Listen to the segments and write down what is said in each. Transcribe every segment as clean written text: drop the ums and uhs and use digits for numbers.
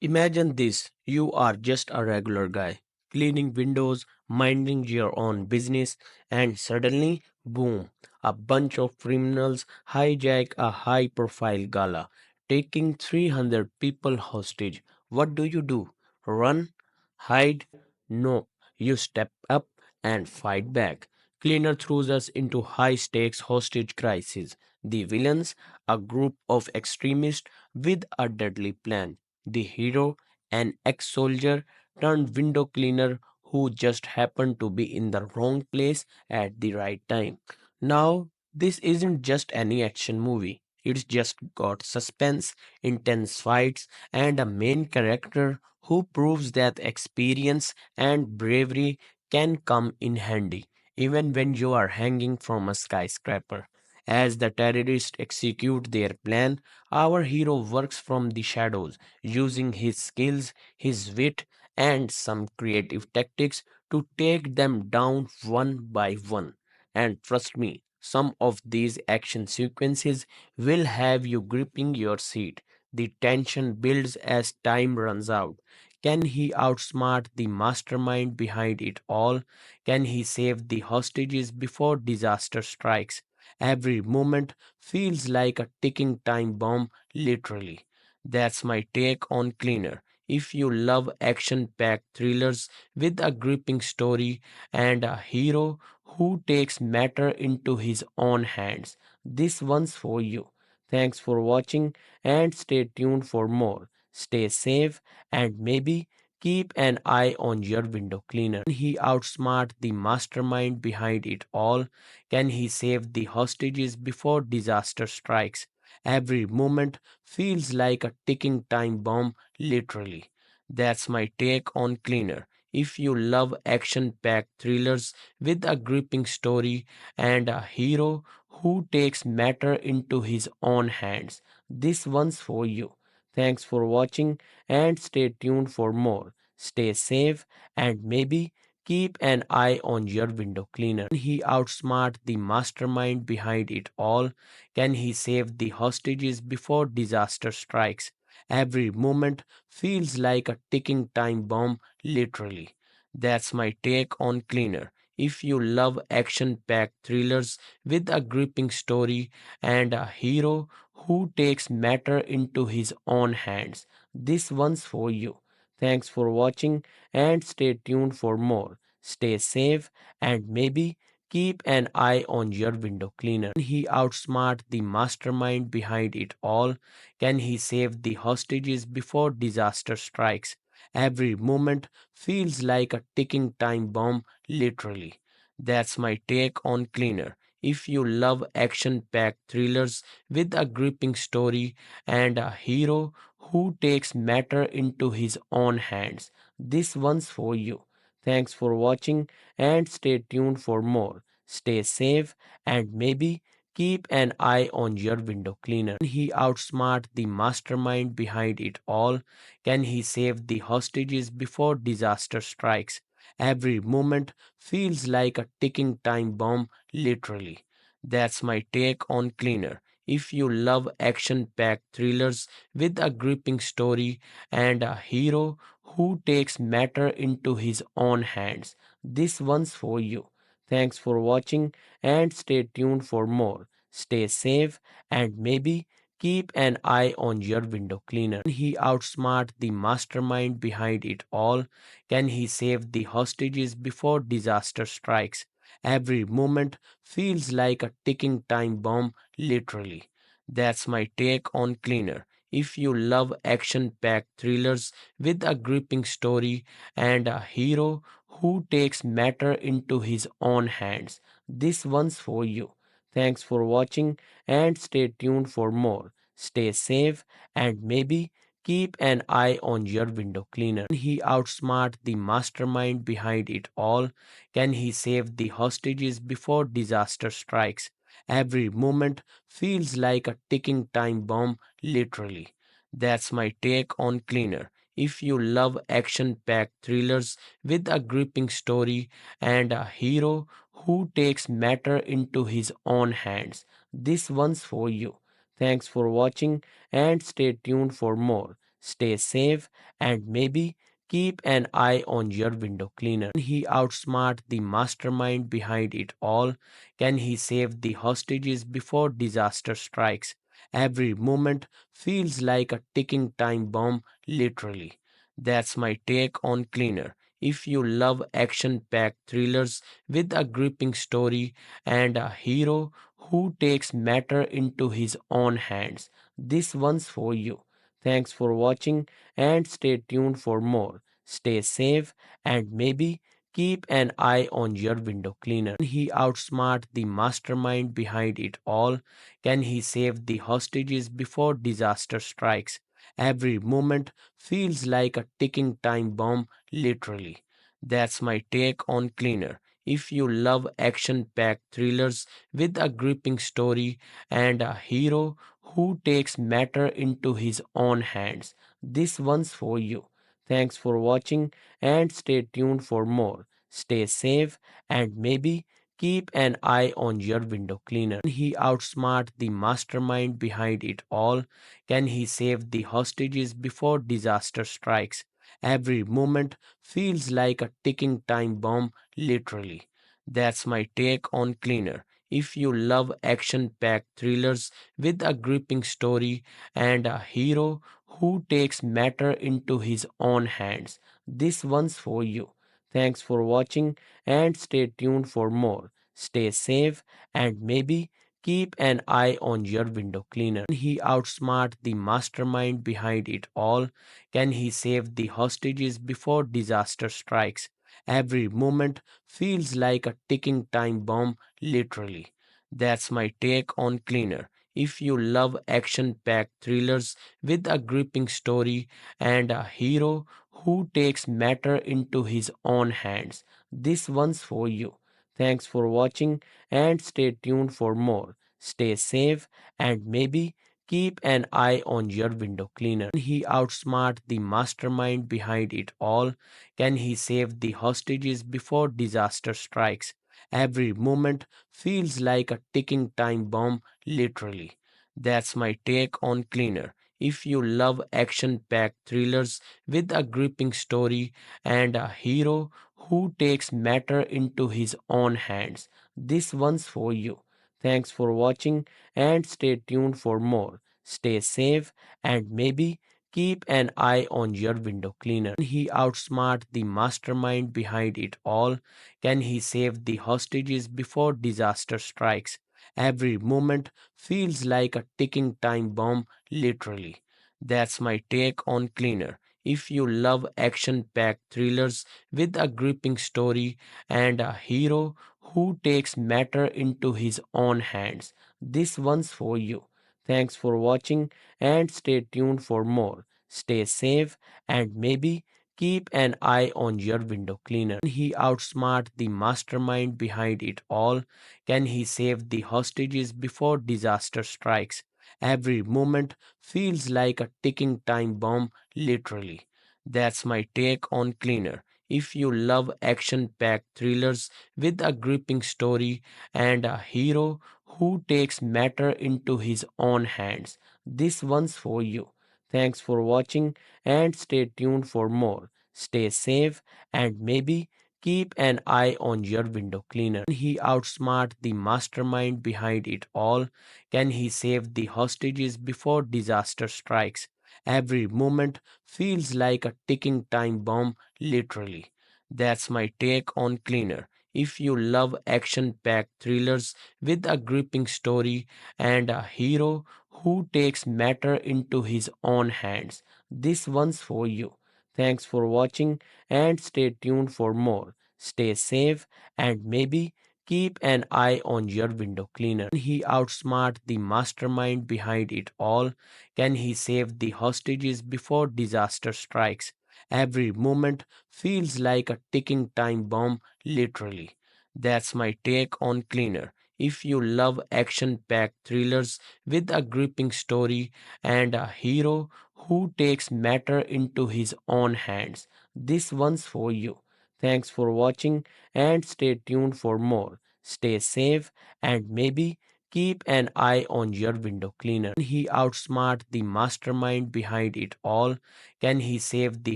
Imagine this, you are just a regular guy, cleaning windows, minding your own business, and suddenly, boom, a bunch of criminals hijack a high profile gala, taking 300 people hostage. What do? Run? Hide? No, you step up and fight back. Cleaner throws us into high stakes hostage crisis. The villains, a group of extremists with a deadly plan. The hero, an ex soldier turned window cleaner who just happened to be in the wrong place at the right time. Now, this isn't just any action movie. It's just got suspense, intense fights, and a main character who proves that experience and bravery can come in handy, even when you are hanging from a skyscraper. As the terrorists execute their plan, our hero works from the shadows, using his skills, his wit, and some creative tactics to take them down one by one. And trust me, some of these action sequences will have you gripping your seat. The tension builds as time runs out. Can he outsmart the mastermind behind it all? Can he save the hostages before disaster strikes? Every moment feels like a ticking time bomb, literally. That's my take on Cleaner. If you love action packed thrillers with a gripping story and a hero who takes matter into his own hands, this one's for you. Thanks for watching and stay tuned for more. Stay safe and maybe keep an eye on your window cleaner. Can he outsmart the mastermind behind it all? Can he save the hostages before disaster strikes? Every moment feels like a ticking time bomb, literally. That's my take on Cleaner. If you love action packed thrillers with a gripping story and a hero who takes matter into his own hands, this one's for you. Thanks for watching and stay tuned for more. Stay safe and maybe keep an eye on your window cleaner. Can he outsmart the mastermind behind it all? Can he save the hostages before disaster strikes? Every moment feels like a ticking time bomb, literally. That's my take on Cleaner. If you love action packed thrillers with a gripping story and a hero who takes matter into his own hands, this one's for you. Thanks for watching and stay tuned for more. Stay safe and maybe keep an eye on your window cleaner. Can he outsmart the mastermind behind it all? Can he save the hostages before disaster strikes? Every moment feels like a ticking time bomb, literally. That's my take on Cleaner. If you love action packed thrillers with a gripping story and a hero who takes matter into his own hands, this one's for you. Thanks for watching and stay tuned for more. Stay safe and maybe keep an eye on your window cleaner. Can he outsmart the mastermind behind it all? Can he save the hostages before disaster strikes? Every moment feels like a ticking time bomb, literally. That's my take on Cleaner. If you love action packed thrillers with a gripping story and a hero who takes matter into his own hands, this one's for you. Thanks for watching and stay tuned for more. Stay safe and maybe keep an eye on your window cleaner. Can he outsmart the mastermind behind it all? Can he save the hostages before disaster strikes? Every moment feels like a ticking time bomb, literally. That's my take on Cleaner. If you love action packed thrillers with a gripping story and a hero who takes matter into his own hands, this one's for you. Thanks for watching and stay tuned for more. Stay safe and maybe keep an eye on your window cleaner. Can he outsmart the mastermind behind it all? Can he save the hostages before disaster strikes? Every moment feels like a ticking time bomb, literally. That's my take on Cleaner. If you love action packed thrillers with a gripping story and a hero who takes matter into his own hands, this one's for you. Thanks for watching and stay tuned for more. Stay safe and maybe keep an eye on your window cleaner. Can he outsmart the mastermind behind it all? Can he save the hostages before disaster strikes? Every moment feels like a ticking time bomb, literally. That's my take on Cleaner. If you love action packed thrillers with a gripping story and a hero who takes matter into his own hands, this one's for you. Thanks for watching and stay tuned for more. Stay safe and maybe keep an eye on your window cleaner. Can he outsmart the mastermind behind it all? Can he save the hostages before disaster strikes? Every moment feels like a ticking time bomb, literally. That's my take on Cleaner. If you love action packed thrillers with a gripping story and a hero who takes matter into his own hands, this one's for you. Thanks for watching and stay tuned for more. Stay safe and maybe keep an eye on your window cleaner. Can he outsmart the mastermind behind it all? Can he save the hostages before disaster strikes? Every moment feels like a ticking time bomb, literally. That's my take on Cleaner. If you love action packed thrillers with a gripping story and a hero who takes matter into his own hands, this one's for you. Thanks for watching and stay tuned for more. Stay safe and maybe keep an eye on your window cleaner. Can he outsmart the mastermind behind it all? Can he save the hostages before disaster strikes? Every moment feels like a ticking time bomb, literally. That's my take on Cleaner. If you love action packed thrillers with a gripping story and a hero who takes matter into his own hands, this one's for you. Thanks for watching and stay tuned for more. Stay safe and maybe keep an eye on your window cleaner. Can he outsmart the mastermind behind it all? Can he save the hostages before disaster strikes? Every moment feels like a ticking time bomb, literally. That's my take on Cleaner. If you love action packed thrillers with a gripping story and a hero who takes matter into his own hands, this one's for you. Thanks for watching and stay tuned for more. Stay safe and maybe keep an eye on your window cleaner. Can he outsmart the mastermind behind it all? Can he save the hostages before disaster strikes? Every moment feels like a ticking time bomb, literally. That's my take on Cleaner. If you love action packed thrillers with a gripping story and a hero who takes matter into his own hands, this one's for you. Thanks for watching and stay tuned for more. Stay safe and maybe keep an eye on your window cleaner. Can he outsmart the mastermind behind it all? Can he save the hostages before disaster strikes? Every moment feels like a ticking time bomb, literally. That's my take on Cleaner. If you love action packed thrillers with a gripping story and a hero who takes matter into his own hands, this one's for you. Thanks for watching and stay tuned for more. Stay safe and maybe keep an eye on your window cleaner. Can he outsmart the mastermind behind it all? Can he save the hostages before disaster strikes? Every moment feels like a ticking time bomb, literally. That's my take on Cleaner. If you love action packed thrillers with a gripping story and a hero who takes matter into his own hands, this one's for you. Thanks for watching and stay tuned for more. Stay safe and maybe keep an eye on your window cleaner. Can he outsmart the mastermind behind it all? Can he save the hostages before disaster strikes? Every moment feels like a ticking time bomb, literally. That's my take on Cleaner. If you love action packed thrillers with a gripping story and a hero who takes matter into his own hands, this one's for you. Thanks for watching and stay tuned for more. Stay safe and maybe keep an eye on your window cleaner. Can he outsmart the mastermind behind it all? Can he save the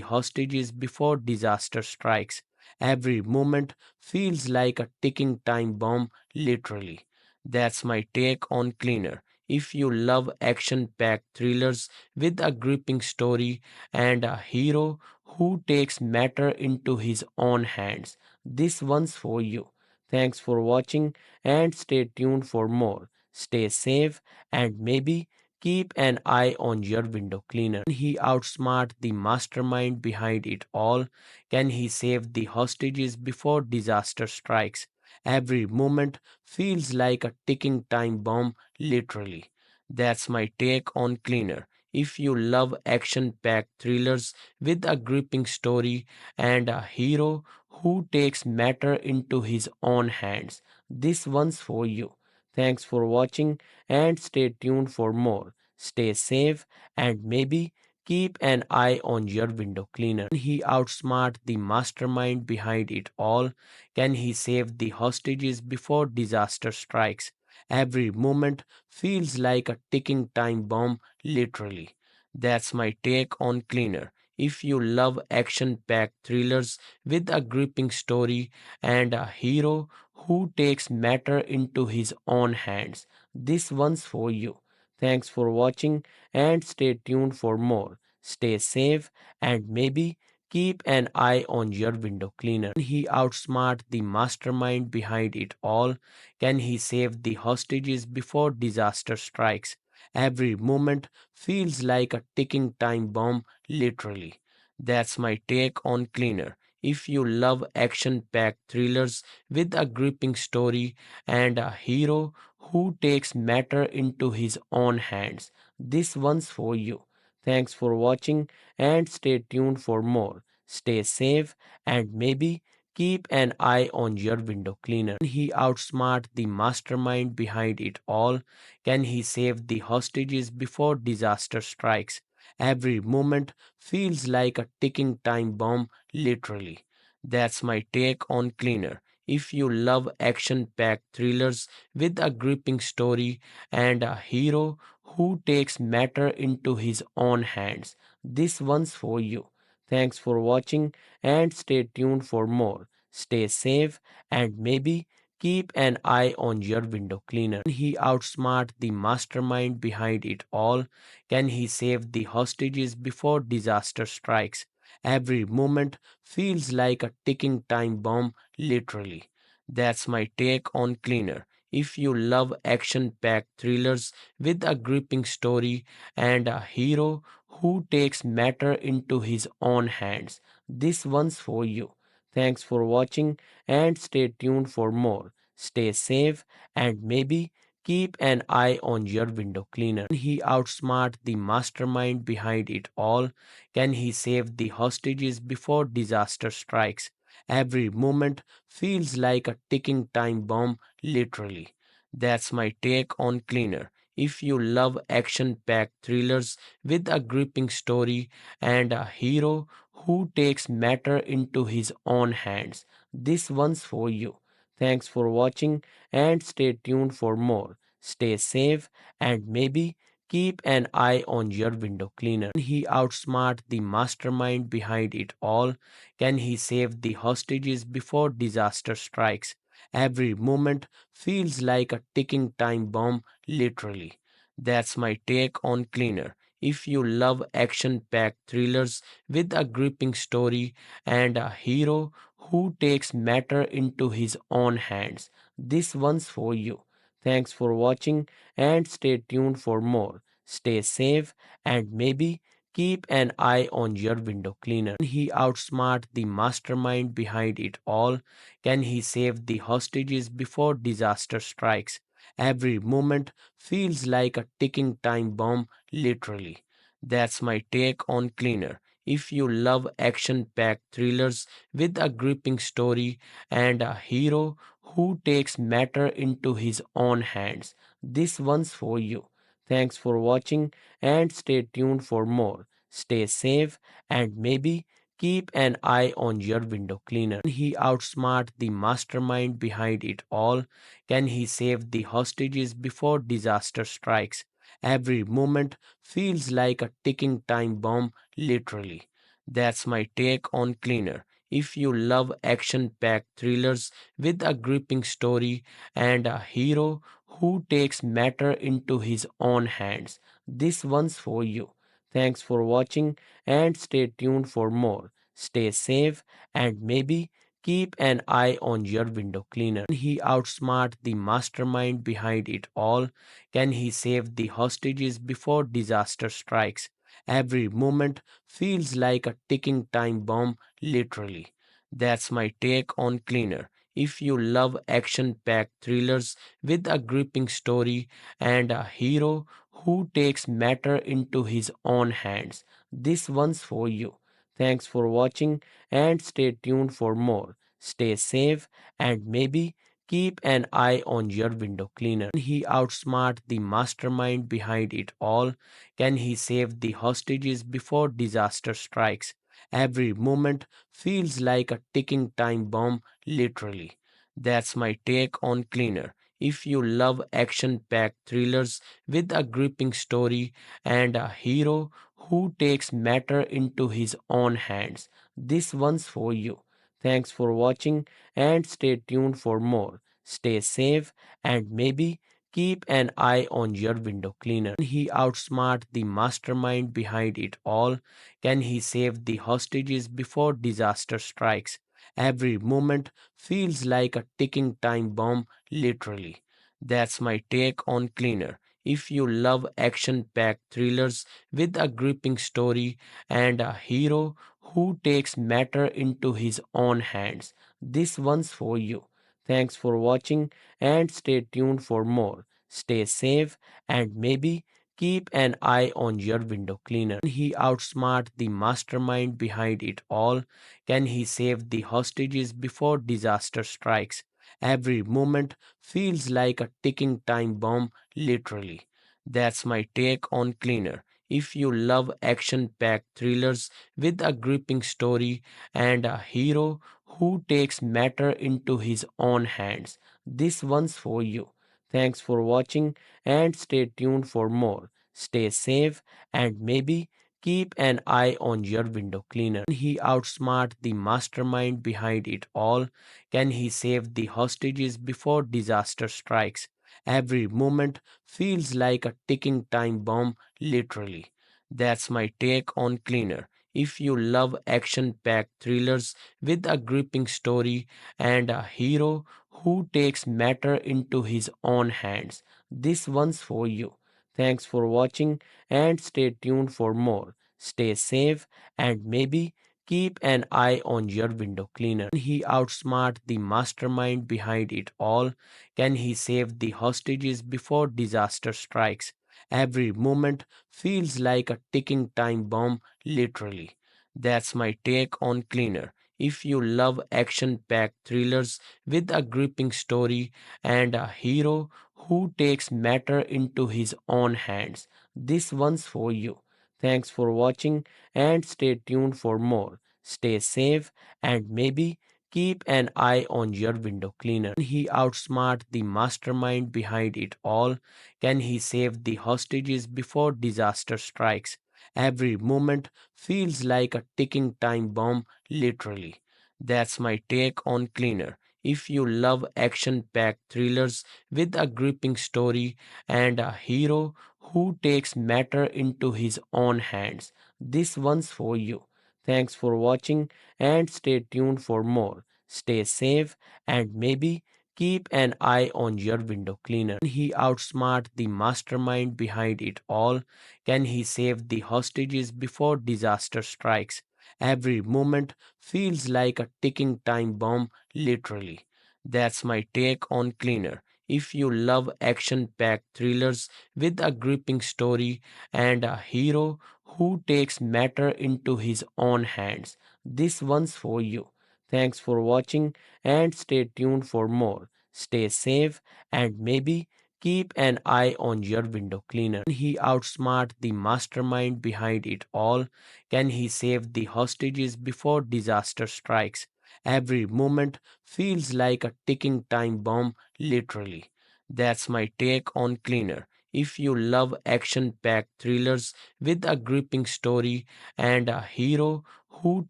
hostages before disaster strikes? Every moment feels like a ticking time bomb, literally. That's my take on Cleaner. If you love action packed thrillers with a gripping story and a hero who takes matter into his own hands, this one's for you. Thanks for watching and stay tuned for more. Stay safe and maybe keep an eye on your window cleaner. Can he outsmart the mastermind behind it all? Can he save the hostages before disaster strikes? Every moment feels like a ticking time bomb, literally. That's my take on Cleaner. If you love action packed thrillers with a gripping story and a hero who takes matter into his own hands, this one's for you. Thanks for watching and stay tuned for more. Stay safe and maybe keep an eye on your window cleaner. Can he outsmart the mastermind behind it all? Can he save the hostages before disaster strikes? Every moment feels like a ticking time bomb, literally. That's my take on Cleaner. If you love action packed thrillers with a gripping story and a hero who takes matter into his own hands, this one's for you. Thanks for watching and stay tuned for more. Stay safe and maybe keep an eye on your window cleaner. Can he outsmart the mastermind behind it all? Can he save the hostages before disaster strikes? Every moment feels like a ticking time bomb, literally. That's my take on Cleaner. If you love action packed thrillers with a gripping story and a hero who takes matter into his own hands, this one's for you. Thanks for watching and stay tuned for more. Stay safe and maybe keep an eye on your window cleaner. Can he outsmart the mastermind behind it all? Can he save the hostages before disaster strikes? Every moment feels like a ticking time bomb, literally. That's my take on Cleaner. If you love action packed thrillers with a gripping story and a hero who takes matter into his own hands, this one's for you. Thanks for watching and stay tuned for more. Stay safe and maybe keep an eye on your window cleaner. Can he outsmart the mastermind behind it all? Can he save the hostages before disaster strikes? Every moment feels like a ticking time bomb, literally. That's my take on Cleaner. If you love action packed thrillers with a gripping story and a hero who takes matter into his own hands, this one's for you. Thanks for watching and stay tuned for more. Stay safe and maybe keep an eye on your window cleaner. Can he outsmart the mastermind behind it all? Can he save the hostages before disaster strikes? Every moment feels like a ticking time bomb, literally. That's my take on Cleaner. If you love action packed thrillers with a gripping story and a hero who takes matter into his own hands, this one's for you. Thanks for watching and stay tuned for more. Stay safe and maybe keep an eye on your window cleaner. Can he outsmart the mastermind behind it all? Can he save the hostages before disaster strikes? Every moment feels like a ticking time bomb, literally. That's my take on Cleaner. If you love action packed thrillers with a gripping story and a hero who takes matter into his own hands, this one's for you. Thanks for watching and stay tuned for more. Stay safe and maybe keep an eye on your window cleaner. Can he outsmart the mastermind behind it all? Can he save the hostages before disaster strikes? Every moment feels like a ticking time bomb, literally. That's my take on Cleaner. If you love action packed thrillers with a gripping story and a hero who takes matter into his own hands, this one's for you. Thanks for watching and stay tuned for more. Stay safe and maybe keep an eye on your window cleaner. Can he outsmart the mastermind behind it all? Can he save the hostages before disaster strikes? Every moment feels like a ticking time bomb, literally. That's my take on Cleaner. If you love action packed thrillers with a gripping story and a hero who takes matter into his own hands, this one's for you. Thanks for watching and stay tuned for more. Stay safe and maybe keep an eye on your window cleaner. Can he outsmart the mastermind behind it all? Can he save the hostages before disaster strikes? Every moment feels like a ticking time bomb, literally. That's my take on Cleaner. If you love action packed thrillers with a gripping story and a hero who takes matter into his own hands, this one's for you. Thanks for watching and stay tuned for more. Stay safe and maybe keep an eye on your window cleaner. Can he outsmart the mastermind behind it all? Can he save the hostages before disaster strikes? Every moment feels like a ticking time bomb, literally. That's my take on Cleaner. If you love action packed thrillers with a gripping story and a hero who takes matter into his own hands, this one's for you. Thanks for watching and stay tuned for more. Stay safe and maybe keep an eye on your window cleaner. Can he outsmart the mastermind behind it all? Can he save the hostages before disaster strikes? Every moment feels like a ticking time bomb, literally. That's my take on Cleaner. If you love action packed thrillers with a gripping story and a hero who takes matter into his own hands, this one's for you. Thanks for watching and stay tuned for more. Stay safe and maybe keep an eye on your window cleaner. Can he outsmart the mastermind behind it all? Can he save the hostages before disaster strikes? Every moment feels like a ticking time bomb, literally. That's my take on Cleaner. If you love action packed thrillers with a gripping story and a hero who takes matter into his own hands, this one's for you. Thanks for watching and stay tuned for more. Stay safe and maybe keep an eye on your window cleaner. Can he outsmart the mastermind behind it all? Can he save the hostages before disaster strikes? Every moment feels like a ticking time bomb, literally. That's my take on Cleaner. If you love action packed thrillers with a gripping story and a hero who takes matter into his own hands, this one's for you. Thanks for watching and stay tuned for more. Stay safe and maybe keep an eye on your window cleaner. Can he outsmart the mastermind behind it all? Can he save the hostages before disaster strikes? Every moment feels like a ticking time bomb, literally. That's my take on Cleaner. If you love action packed thrillers with a gripping story and a hero who takes matter into his own hands, this one's for you. Thanks for watching and stay tuned for more. Stay safe and maybe keep an eye on your window cleaner. Can he outsmart the mastermind behind it all? Can he save the hostages before disaster strikes? Every moment feels like a ticking time bomb, literally. That's my take on Cleaner. If you love action packed thrillers with a gripping story and a hero who takes matter into his own hands, this one's for you. Thanks for watching and stay tuned for more. Stay safe and maybe keep an eye on your window cleaner. Can he outsmart the mastermind behind it all? Can he save the hostages before disaster strikes? Every moment feels like a ticking time bomb, literally. That's my take on Cleaner. If you love action packed thrillers with a gripping story and a hero who takes matter into his own hands, this one's for you. Thanks for watching and stay tuned for more. Stay safe and maybe keep an eye on your window cleaner. Can he outsmart the mastermind behind it all? Can he save the hostages before disaster strikes? Every moment feels like a ticking time bomb, literally. That's my take on Cleaner. If you love action packed thrillers with a gripping story and a hero who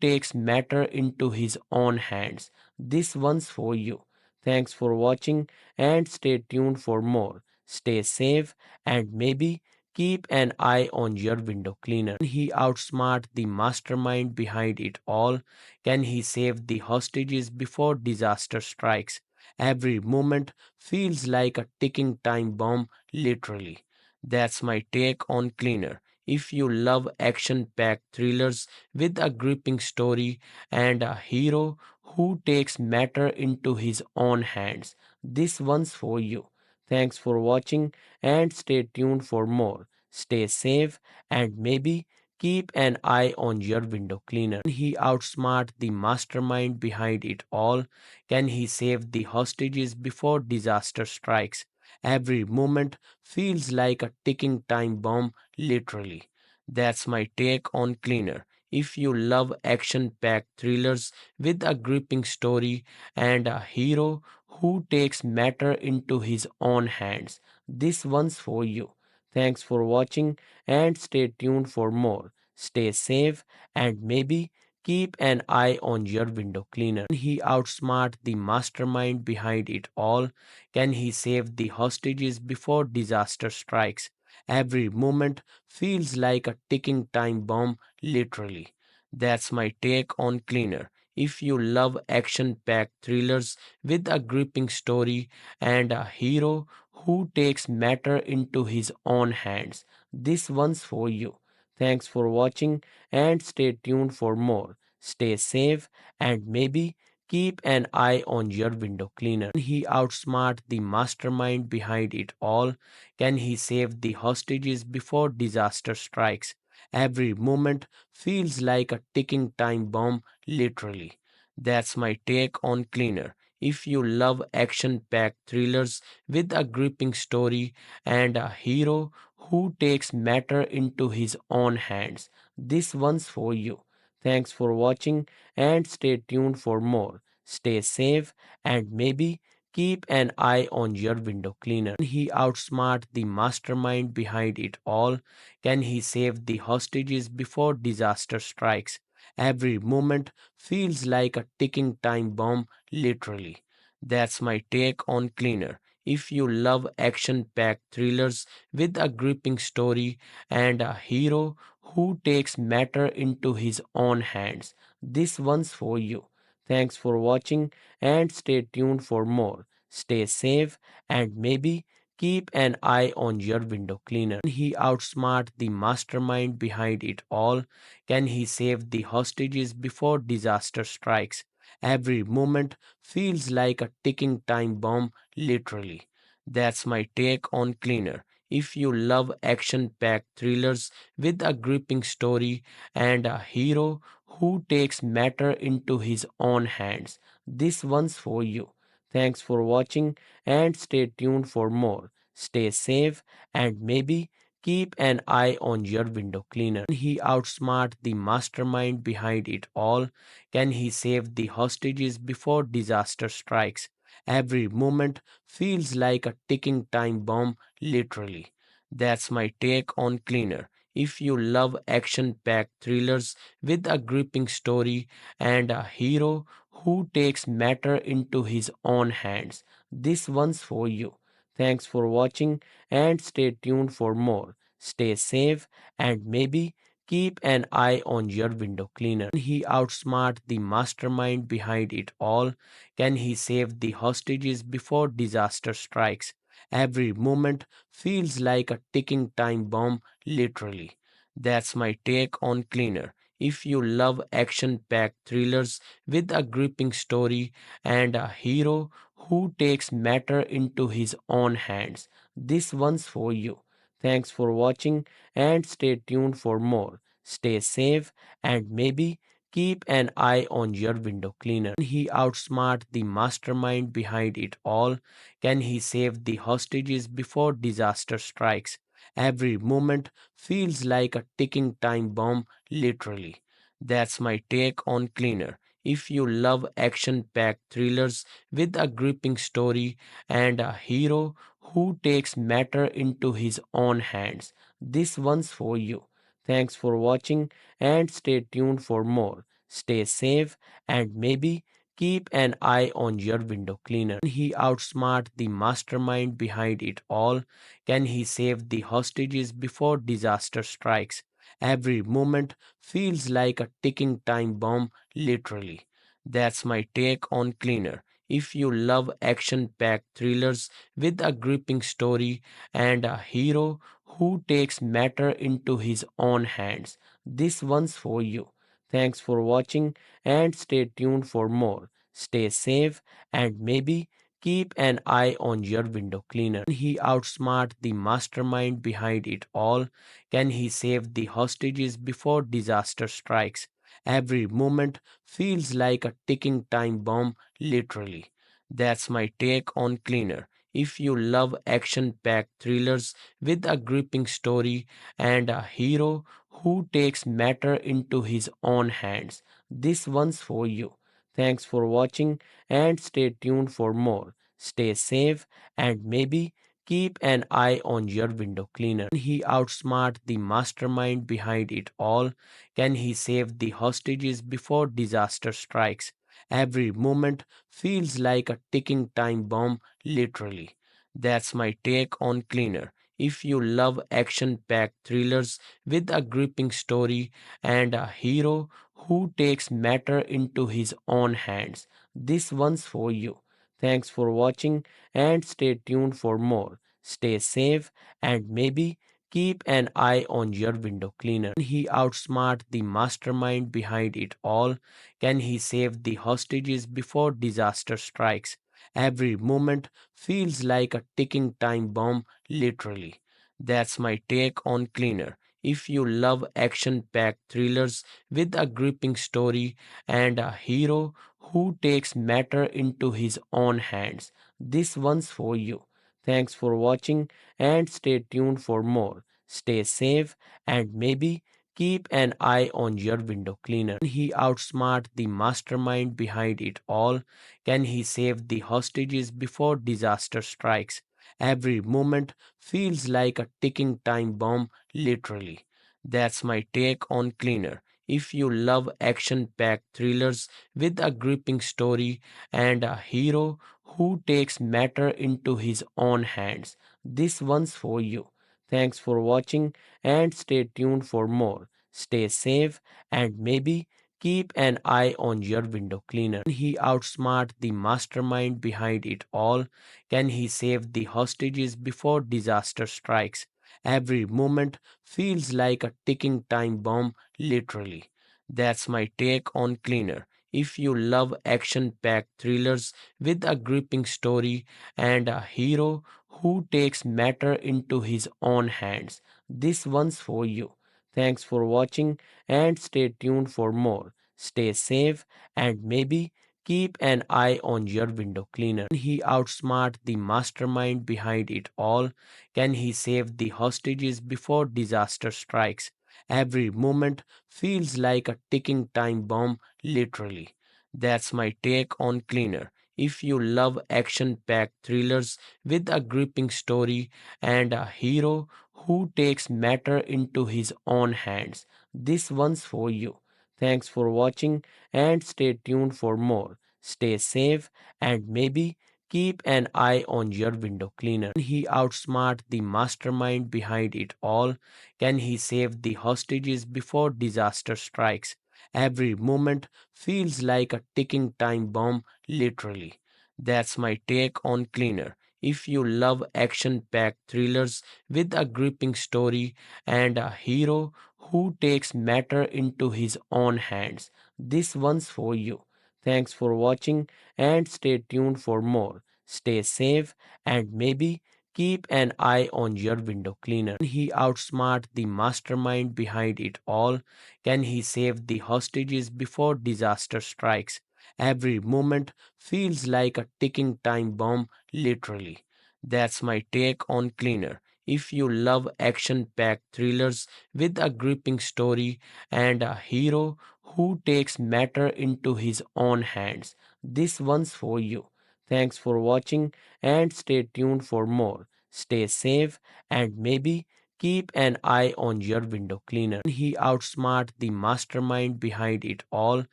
takes matter into his own hands, this one's for you. Thanks for watching and stay tuned for more. Stay safe and maybe keep an eye on your window cleaner. Can he outsmart the mastermind behind it all? Can he save the hostages before disaster strikes? Every moment feels like a ticking time bomb, literally. That's my take on Cleaner. If you love action packed thrillers with a gripping story and a hero who takes matter into his own hands, this one's for you. Thanks for watching and stay tuned for more. Stay safe and maybe keep an eye on your window cleaner. Can he outsmart the mastermind behind it all? Can he save the hostages before disaster strikes? Every moment feels like a ticking time bomb, literally. That's my take on Cleaner. If you love action packed thrillers with a gripping story and a hero who takes matter into his own hands, this one's for you. Thanks for watching and stay tuned for more. Stay safe and maybe keep an eye on your window cleaner. Can he outsmart the mastermind behind it all? Can he save the hostages before disaster strikes? Every moment feels like a ticking time bomb, literally. That's my take on Cleaner. If you love action packed thrillers with a gripping story and a hero who takes matter into his own hands, this one's for you. Thanks for watching and stay tuned for more. Stay safe and maybe keep an eye on your window cleaner. Can he outsmart the mastermind behind it all? Can he save the hostages before disaster strikes? Every moment feels like a ticking time bomb, literally. That's my take on Cleaner. If you love action packed thrillers with a gripping story and a hero who takes matter into his own hands, this one's for you. Thanks for watching and stay tuned for more. Stay safe and maybe keep an eye on your window cleaner. Can he outsmart the mastermind behind it all? Can he save the hostages before disaster strikes? Every moment feels like a ticking time bomb, literally. That's my take on Cleaner. If you love action packed thrillers with a gripping story and a hero who takes matter into his own hands, this one's for you. Thanks for watching and stay tuned for more. Stay safe and maybe keep an eye on your window cleaner. Can he outsmart the mastermind behind it all? Can he save the hostages before disaster strikes? Every moment feels like a ticking time bomb, literally. That's my take on Cleaner. If you love action packed thrillers with a gripping story and a hero who takes matter into his own hands, this one's for you. Thanks for watching and stay tuned for more. Stay safe and maybe keep an eye on your window cleaner. Can he outsmart the mastermind behind it all? Can he save the hostages before disaster strikes? Every moment feels like a ticking time bomb, literally. That's my take on Cleaner. If you love action packed thrillers with a gripping story and a hero who takes matter into his own hands, this one's for you. Thanks for watching and stay tuned for more. Stay safe and maybe keep an eye on your window cleaner. Can he outsmart the mastermind behind it all? Can he save the hostages before disaster strikes? Every moment feels like a ticking time bomb, literally. That's my take on Cleaner. If you love action packed thrillers with a gripping story and a hero who takes matter into his own hands, this one's for you. Thanks for watching and stay tuned for more. Stay safe and maybe keep an eye on your window cleaner. Can he outsmart the mastermind behind it all? Can he save the hostages before disaster strikes? Every moment feels like a ticking time bomb, literally. That's my take on Cleaner. If you love action packed thrillers with a gripping story and a hero who takes matter into his own hands, this one's for you. Thanks for watching and stay tuned for more. Stay safe and maybe keep an eye on your window cleaner. Can he outsmart the mastermind behind it all? Can he save the hostages before disaster strikes? Every moment feels like a ticking time bomb, literally. That's my take on Cleaner. If you love action packed thrillers with a gripping story and a hero who takes matter into his own hands, this one's for you. Thanks for watching and stay tuned for more. Stay safe and maybe keep an eye on your window cleaner. Can he outsmart the mastermind behind it all? Can he save the hostages before disaster strikes? Every moment feels like a ticking time bomb, literally. That's my take on Cleaner. If you love action packed thrillers with a gripping story and a hero who takes matter into his own hands, this one's for you. Thanks for watching and stay tuned for more. Stay safe and maybe keep an eye on your window cleaner. Can he outsmart the mastermind behind it all? Can he save the hostages before disaster strikes? Every moment feels like a ticking time bomb, literally. That's my take on Cleaner. If you love action packed thrillers with a gripping story and a hero who takes matter into his own hands, this one's for you. Thanks for watching and stay tuned for more. Stay safe and maybe keep an eye on your window cleaner. Can he outsmart the mastermind behind it all? Can he save the hostages before disaster strikes? Every moment feels like a ticking time bomb, literally. That's my take on Cleaner. If you love action packed thrillers with a gripping story and a hero who takes matter into his own hands, this one's for you. Thanks for watching and stay tuned for more. Stay safe and maybe keep an eye on your window cleaner. Can he outsmart the mastermind behind it all? Can he save the hostages before disaster strikes? Every moment feels like a ticking time bomb, literally. That's my take on Cleaner. If you love action packed thrillers with a gripping story and a hero who takes matter into his own hands, this one's for you. Thanks for watching and stay tuned for more. Stay safe and maybe keep an eye on your window cleaner. Can he outsmart the mastermind behind it all? Can he save the hostages before disaster strikes? Every moment feels like a ticking time bomb, literally. That's my take on Cleaner. If you love action packed thrillers with a gripping story and a hero who takes matter into his own hands, this one's for you. Thanks for watching and stay tuned for more. Stay safe and maybe keep an eye on your window cleaner. Can he outsmart the mastermind behind it all? Can he save the hostages before disaster strikes? Every moment feels like a ticking time bomb, literally. That's my take on Cleaner. If you love action packed thrillers with a gripping story and a hero who takes matter into his own hands, this one's for you. Thanks for watching and stay tuned for more. Stay safe and maybe keep an eye on your window cleaner. Can he outsmart the mastermind behind it all? Can he save the hostages before disaster strikes? Every moment feels like a ticking time bomb, literally. That's my take on Cleaner. If you love action packed thrillers with a gripping story and a hero who takes matter into his own hands, this one's for you. Thanks for watching and stay tuned for more. Stay safe and maybe keep an eye on your window cleaner. Can he outsmart the mastermind behind it all? Can he save the hostages before disaster strikes? Every moment feels like a ticking time bomb, literally. That's my take on Cleaner. If you love action packed thrillers with a gripping story and a hero who takes matter into his own hands, this one's for you. Thanks for watching and stay tuned for more. Stay safe and maybe keep an eye on your window cleaner. Can he outsmart the mastermind behind it all?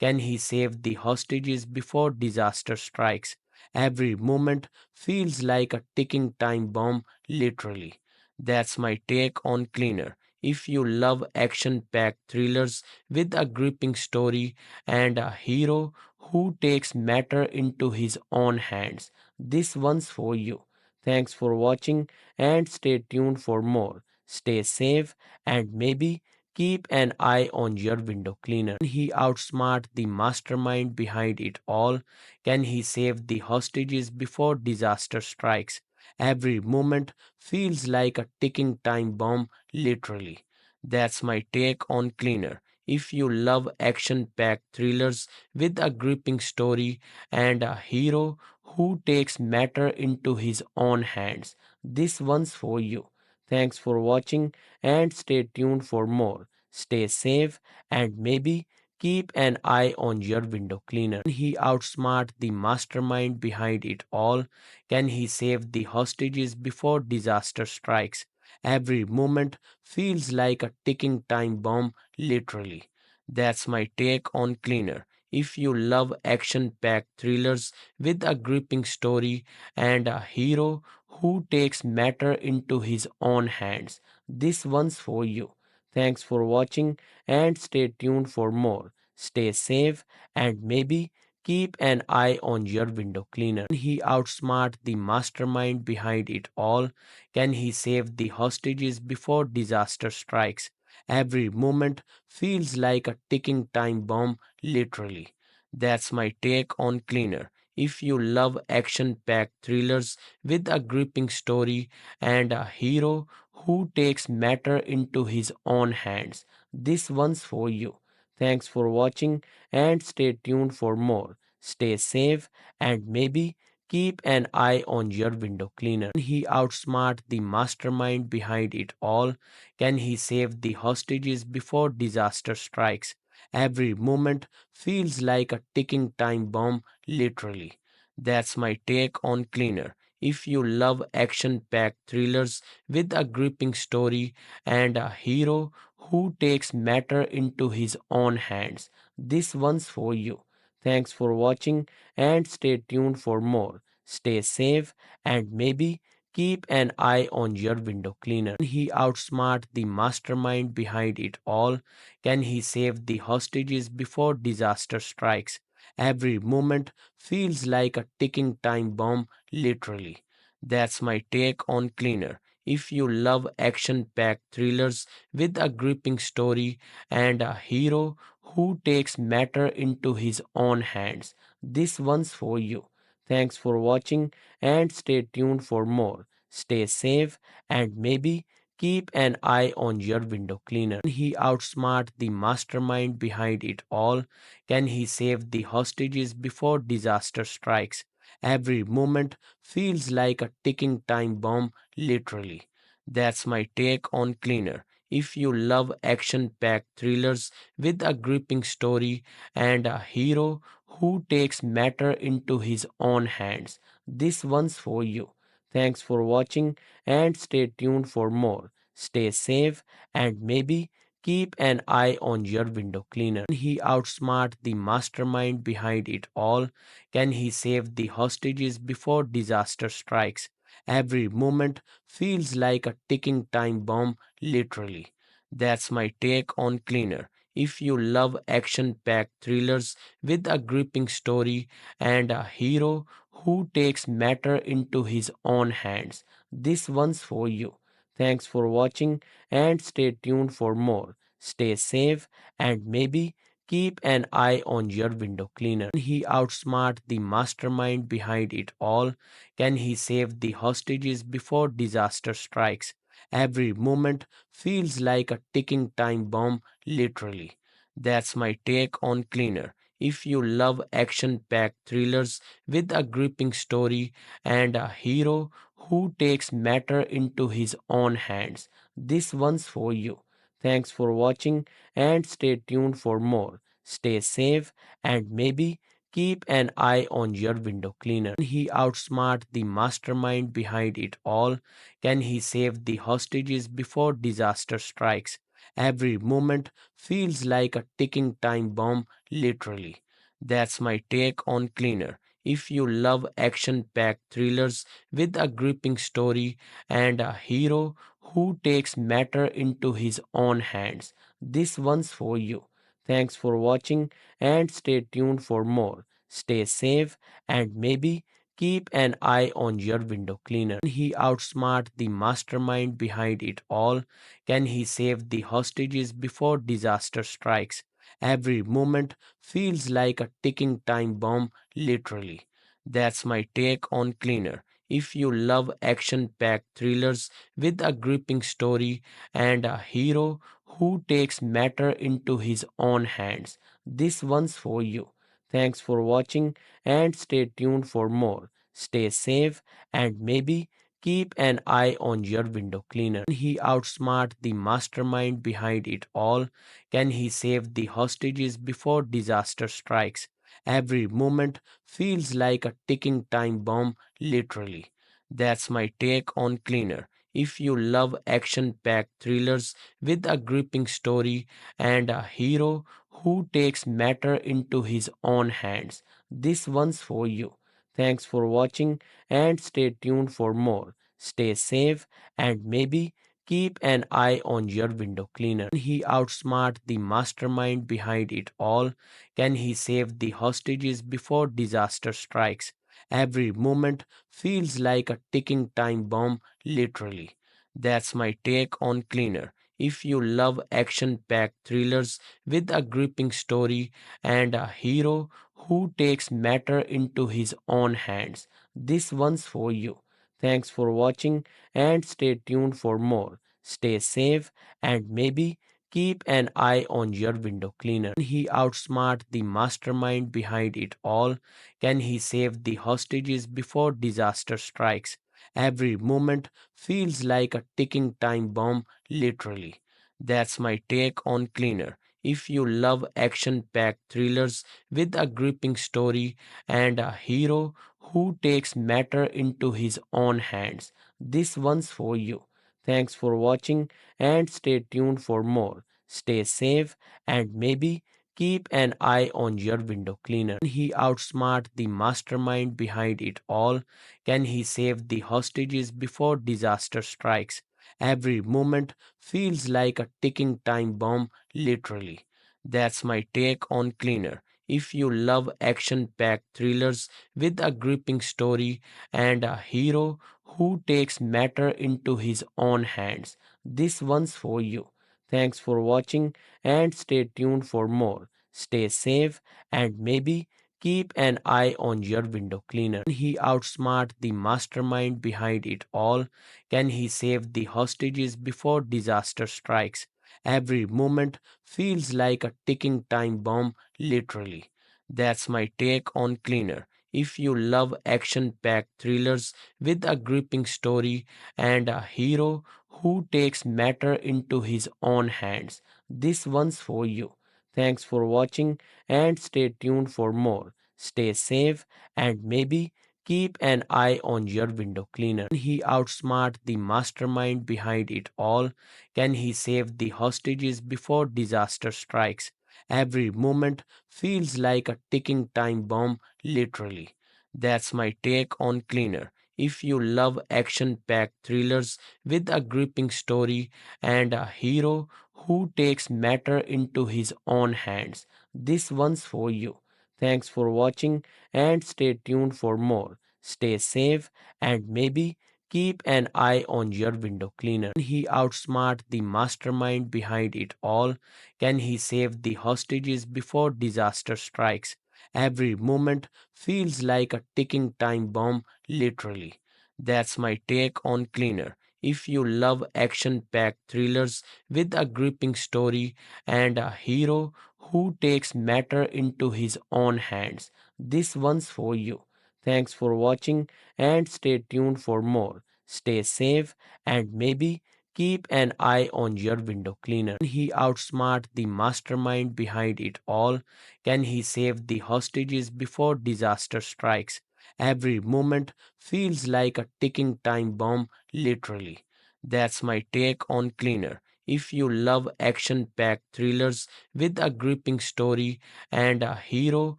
Can he save the hostages before disaster strikes? Every moment feels like a ticking time bomb, literally. That's my take on Cleaner. If you love action packed thrillers with a gripping story and a hero who takes matter into his own hands, this one's for you. Thanks for watching and stay tuned for more. Stay safe and maybe keep an eye on your window cleaner. Can he outsmart the mastermind behind it all? Can he save the hostages before disaster strikes? Every moment feels like a ticking time bomb, literally. That's my take on Cleaner. If you love action packed thrillers with a gripping story and a hero who takes matter into his own hands, this one's for you. Thanks for watching and stay tuned for more. Stay safe and maybe keep an eye on your window cleaner. Can he outsmart the mastermind behind it all? Can he save the hostages before disaster strikes? Every moment feels like a ticking time bomb, literally. That's my take on Cleaner. If you love action packed thrillers with a gripping story and a hero who takes matter into his own hands, this one's for you. Thanks for watching and stay tuned for more. Stay safe and maybe keep an eye on your window cleaner. Can he outsmart the mastermind behind it all? Can he save the hostages before disaster strikes? Every moment feels like a ticking time bomb, literally. That's my take on Cleaner. If you love action packed thrillers with a gripping story and a hero who takes matter into his own hands, this one's for you. Thanks for watching and stay tuned for more. Stay safe and maybe keep an eye on your window cleaner. Can he outsmart the mastermind behind it all? Can he save the hostages before disaster strikes? Every moment feels like a ticking time bomb, literally. That's my take on Cleaner. If you love action packed thrillers with a gripping story and a hero who takes matter into his own hands, this one's for you. Thanks for watching and stay tuned for more. Stay safe and maybe keep an eye on your window cleaner. Can he outsmart the mastermind behind it all? Can he save the hostages before disaster strikes? Every moment feels like a ticking time bomb, literally. That's my take on Cleaner. If you love action packed thrillers with a gripping story and a hero who takes matter into his own hands, this one's for you. Thanks for watching and stay tuned for more. Stay safe and maybe keep an eye on your window cleaner. Can he outsmart the mastermind behind it all? Can he save the hostages before disaster strikes? Every moment feels like a ticking time bomb, literally. That's my take on Cleaner. If you love action packed thrillers with a gripping story and a hero who takes matter into his own hands, this one's for you. Thanks for watching and stay tuned for more. Stay safe and maybe keep an eye on your window cleaner. Can he outsmart the mastermind behind it all? Can he save the hostages before disaster strikes? Every moment feels like a ticking time bomb, literally. That's my take on Cleaner. If you love action packed thrillers with a gripping story and a hero who takes matter into his own hands, this one's for you. Thanks for watching and stay tuned for more. Stay safe and maybe keep an eye on your window cleaner. Can he outsmart the mastermind behind it all? Can he save the hostages before disaster strikes? Every moment feels like a ticking time bomb, literally. That's my take on Cleaner. If you love action packed thrillers with a gripping story and a hero who takes matter into his own hands, this one's for you. Thanks for watching and stay tuned for more. Stay safe and maybe keep an eye on your window cleaner. Can he outsmart the mastermind behind it all? Can he save the hostages before disaster strikes? Every moment feels like a ticking time bomb, literally. That's my take on Cleaner. If you love action packed thrillers with a gripping story and a hero who takes matter into his own hands, this one's for you. Thanks for watching and stay tuned for more. Stay safe and maybe keep an eye on your window cleaner. Can he outsmart the mastermind behind it all? Can he save the hostages before disaster strikes? Every moment feels like a ticking time bomb, literally. That's my take on Cleaner. If you love action packed thrillers with a gripping story and a hero who takes matter into his own hands, this one's for you. Thanks for watching and stay tuned for more. Stay safe and maybe keep an eye on your window cleaner. Can he outsmart the mastermind behind it all? Can he save the hostages before disaster strikes? Every moment feels like a ticking time bomb, literally. That's my take on Cleaner. If you love action packed thrillers with a gripping story and a hero who takes matter into his own hands, this one's for you. Thanks for watching and stay tuned for more. Stay safe and maybe keep an eye on your window cleaner. Can he outsmart the mastermind behind it all? Can he save the hostages before disaster strikes? Every moment feels like a ticking time bomb, literally. That's my take on Cleaner. If you love action packed thrillers with a gripping story and a hero who takes matter into his own hands, this one's for you. Thanks for watching and stay tuned for more. Stay safe and maybe keep an eye on your window cleaner. Can he outsmart the mastermind behind it all? Can he save the hostages before disaster strikes? Every moment feels like a ticking time bomb, literally. That's my take on Cleaner. If you love action packed thrillers with a gripping story and a hero who takes matter into his own hands, this one's for you. Thanks for watching and stay tuned for more. Stay safe and maybe keep an eye on your window cleaner. Can he outsmart the mastermind behind it all? Can he save the hostages before disaster strikes? Every moment feels like a ticking time bomb, literally. That's my take on Cleaner. If you love action packed thrillers with a gripping story and a hero who takes matter into his own hands, this one's for you. Thanks for watching and stay tuned for more. Stay safe and maybe keep an eye on your window cleaner. Can he outsmart the mastermind behind it all? Can he save the hostages before disaster strikes? Every moment feels like a ticking time bomb, literally. That's my take on Cleaner. If you love action packed thrillers with a gripping story and a hero who takes matter into his own hands, this one's for you. Thanks for watching and stay tuned for more. Stay safe and maybe keep an eye on your window cleaner. Can he outsmart the mastermind behind it all? Can he save the hostages before disaster strikes? Every moment feels like a ticking time bomb, literally. That's my take on Cleaner. If you love action packed thrillers with a gripping story and a hero who takes matter into his own hands, this one's for you. Thanks for watching and stay tuned for more. Stay safe and maybe keep an eye on your window cleaner. Can he outsmart the mastermind behind it all? Can he save the hostages before disaster strikes? Every moment feels like a ticking time bomb, literally. That's my take on Cleaner. If you love action packed thrillers with a gripping story and a hero who takes matter into his own hands, this one's for you. Thanks for watching and stay tuned for more. Stay safe and maybe keep an eye on your window cleaner. Can he outsmart the mastermind behind it all? Can he save the hostages before disaster strikes? Every moment feels like a ticking time bomb, literally. That's my take on Cleaner. If you love action packed thrillers with a gripping story and a hero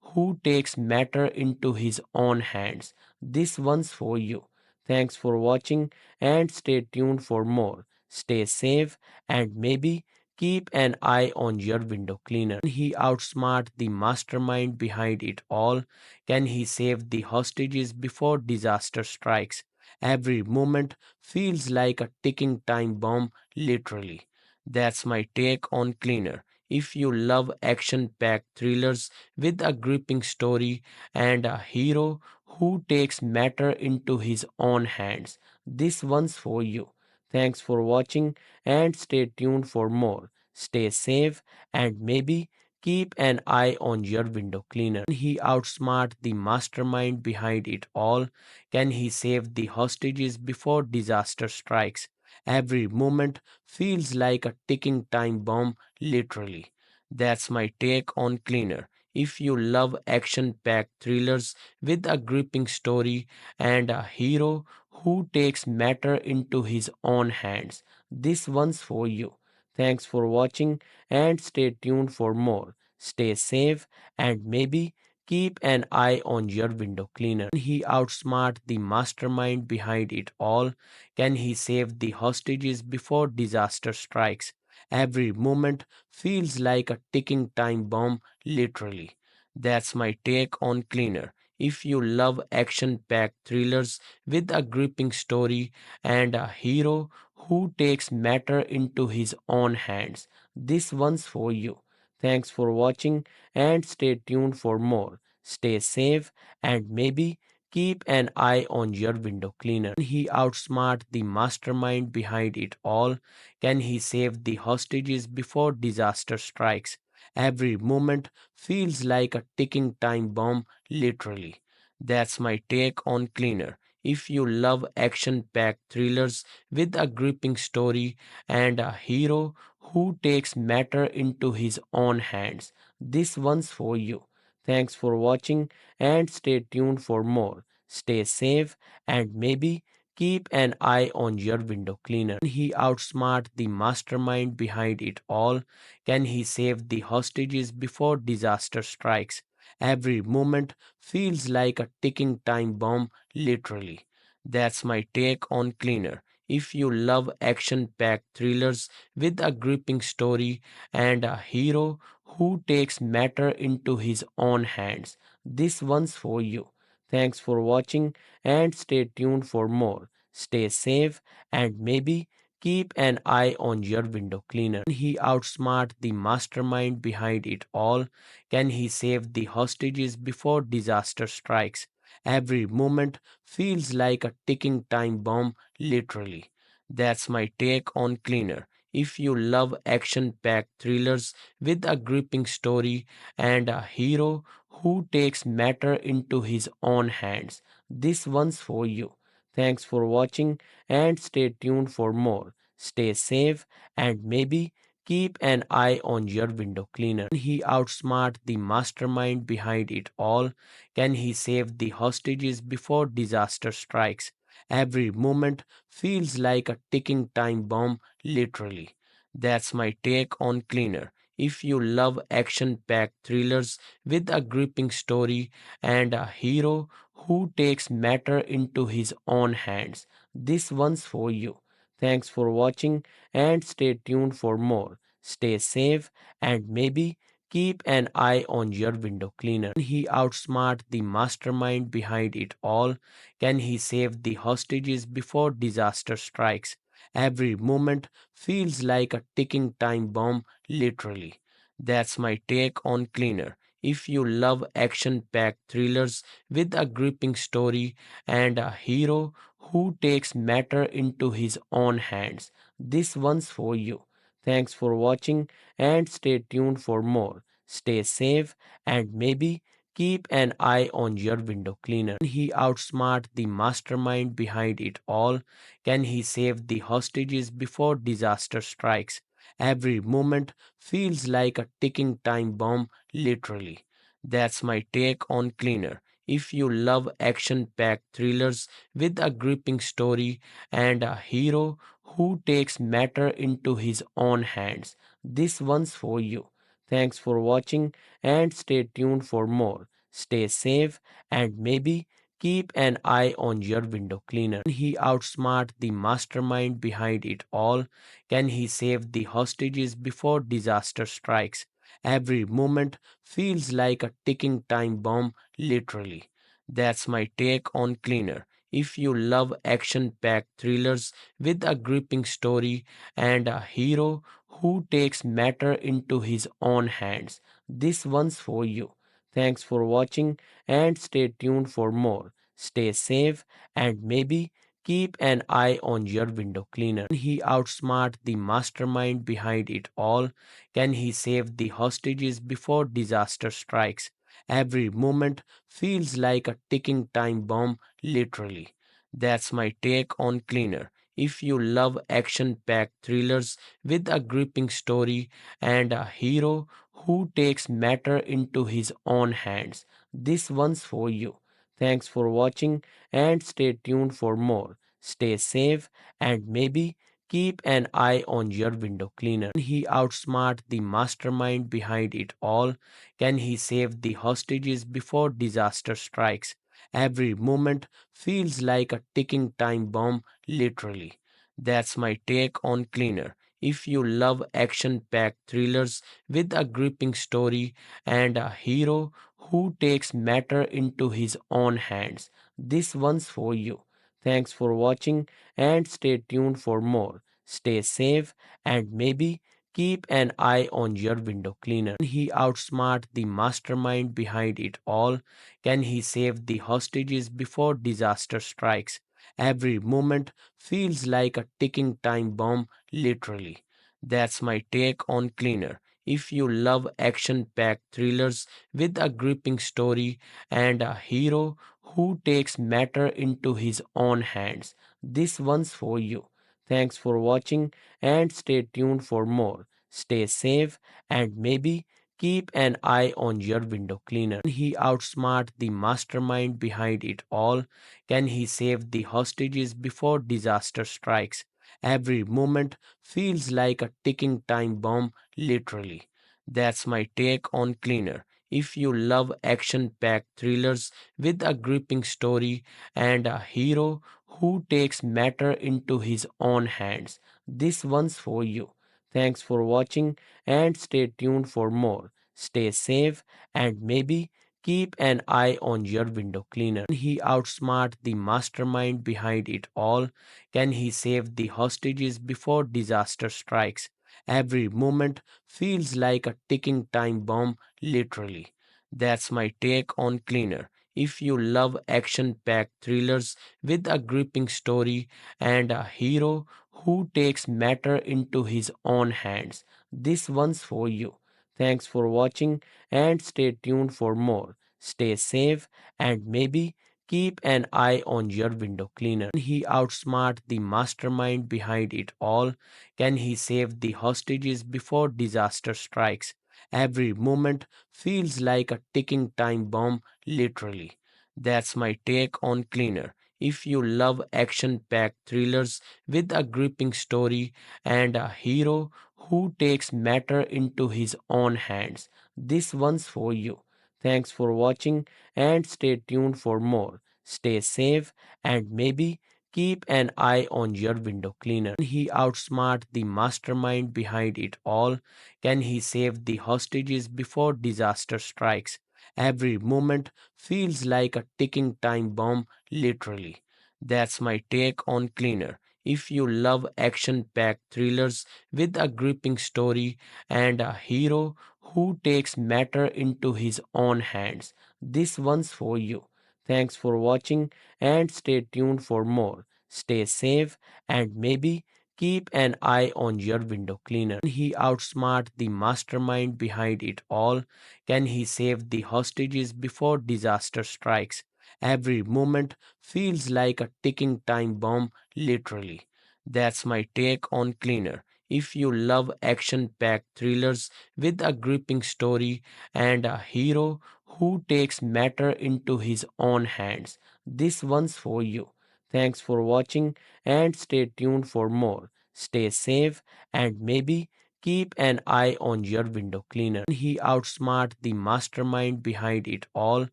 who takes matter into his own hands, this one's for you. Thanks for watching and stay tuned for more. Stay safe and maybe keep an eye on your window cleaner. Can he outsmart the mastermind behind it all? Can he save the hostages before disaster strikes? Every moment feels like a ticking time bomb, literally. That's my take on Cleaner. If you love action packed thrillers with a gripping story and a hero who takes matter into his own hands, this one's for you. Thanks for watching and stay tuned for more. Stay safe and maybe keep an eye on your window cleaner. Can he outsmart the mastermind behind it all? Can he save the hostages before disaster strikes? Every moment feels like a ticking time bomb, literally. That's my take on Cleaner. If you love action packed thrillers with a gripping story and a hero who takes matter into his own hands, this one's for you. Thanks for watching and stay tuned for more. Stay safe and maybe keep an eye on your window cleaner. Can he outsmart the mastermind behind it all? Can he save the hostages before disaster strikes? Every moment feels like a ticking time bomb, literally. That's my take on Cleaner. If you love action packed thrillers with a gripping story and a hero who takes matter into his own hands, this one's for you. Thanks for watching and stay tuned for more. Stay safe and maybe keep an eye on your window cleaner. Can he outsmart the mastermind behind it all? Can he save the hostages before disaster strikes? Every moment feels like a ticking time bomb, literally. That's my take on Cleaner. If you love action packed thrillers with a gripping story and a hero who takes matter into his own hands, this one's for you. Thanks for watching and stay tuned for more. Stay safe and maybe keep an eye on your window cleaner. Can he outsmart the mastermind behind it all? Can he save the hostages before disaster strikes? Every moment feels like a ticking time bomb, literally. That's my take on Cleaner. If you love action packed thrillers with a gripping story and a hero who takes matter into his own hands, this one's for you. Thanks for watching and stay tuned for more. Stay safe and maybe keep an eye on your window cleaner. Can he outsmart the mastermind behind it all? Can he save the hostages before disaster strikes? Every moment feels like a ticking time bomb, literally. That's my take on Cleaner. If you love action packed thrillers with a gripping story and a hero who takes matter into his own hands, this one's for you. Thanks for watching and stay tuned for more. Stay safe and maybe keep an eye on your window cleaner. Can he outsmart the mastermind behind it all? Can he save the hostages before disaster strikes? Every moment feels like a ticking time bomb, literally. That's my take on Cleaner. If you love action packed thrillers with a gripping story and a hero who takes matter into his own hands, this one's for you. Thanks for watching and stay tuned for more. Stay safe and maybe keep an eye on your window cleaner. Can he outsmart the mastermind behind it all? Can he save the hostages before disaster strikes? Every moment feels like a ticking time bomb, literally. That's my take on Cleaner. If you love action packed thrillers with a gripping story and a hero who takes matter into his own hands, this one's for you. Thanks for watching and stay tuned for more. Stay safe and maybe keep an eye on your window cleaner. Can he outsmart the mastermind behind it all? Can he save the hostages before disaster strikes? Every moment feels like a ticking time bomb, literally. That's my take on Cleaner. If you love action packed thrillers with a gripping story and a hero who takes matter into his own hands, this one's for you. Thanks for watching and stay tuned for more. Stay safe and maybe keep an eye on your window cleaner. Can he outsmart the mastermind behind it all? Can he save the hostages before disaster strikes? Every moment feels like a ticking time bomb, literally. That's my take on Cleaner. If you love action packed thrillers with a gripping story and a hero who takes matter into his own hands, this one's for you. Thanks for watching and stay tuned for more. Stay safe and maybe keep an eye on your window cleaner. Can he outsmart the mastermind behind it all? Can he save the hostages before disaster strikes? Every moment feels like a ticking time bomb, literally. That's my take on Cleaner. If you love action packed thrillers with a gripping story and a hero who takes matter into his own hands, this one's for you. Thanks for watching and stay tuned for more. Stay safe and maybe keep an eye on your window cleaner. Can he outsmart the mastermind behind it all? Can he save the hostages before disaster strikes? Every moment feels like a ticking time bomb, literally. That's my take on Cleaner. If you love action packed thrillers with a gripping story and a hero who takes matter into his own hands, this one's for you. Thanks for watching and stay tuned for more. Stay safe and maybe keep an eye on your window cleaner. Can he outsmart the mastermind behind it all? Can he save the hostages before disaster strikes? Every moment feels like a ticking time bomb, literally. That's my take on Cleaner. If you love action packed thrillers with a gripping story and a hero who takes matter into his own hands, this one's for you. Thanks for watching and stay tuned for more. Stay safe and maybe keep an eye on your window cleaner. Can he outsmart the mastermind behind it all? Can he save the hostages before disaster strikes? Every moment feels like a ticking time bomb, literally. That's my take on Cleaner. If you love action packed thrillers with a gripping story and a hero who takes matter into his own hands, this one's for you. Thanks for watching and stay tuned for more. Stay safe and maybe keep an eye on your window cleaner. Can he outsmart the mastermind behind it all? Can he save the hostages before disaster strikes? Every moment feels like a ticking time bomb, literally. That's my take on Cleaner. If you love action packed thrillers with a gripping story and a hero who takes matter into his own hands, this one's for you. Thanks for watching and stay tuned for more. Stay safe and maybe keep an eye on your window cleaner. Can he outsmart the mastermind behind it all? Can he save the hostages before disaster strikes? Every moment feels like a ticking time bomb, literally. That's my take on Cleaner. If you love action packed thrillers with a gripping story and a hero who takes matter into his own hands, this one's for you. Thanks for watching and stay tuned for more. Stay safe and maybe keep an eye on your window cleaner. Can he outsmart the mastermind behind it all? Can he save the hostages before disaster strikes? Every moment feels like a ticking time bomb, literally. That's my take on Cleaner. If you love action packed thrillers with a gripping story and a hero who takes matter into his own hands, this one's for you. Thanks for watching and stay tuned for more. Stay safe and maybe keep an eye on your window cleaner. Can he outsmart the mastermind behind it all? Can he save the hostages before disaster strikes? Every moment feels like a ticking time bomb, literally. That's my take on Cleaner. If you love action packed thrillers with a gripping story and a hero who takes matter into his own hands, this one's for you. Thanks for watching and stay tuned for more. Stay safe and maybe keep an eye on your window cleaner. Can he outsmart the mastermind behind it all?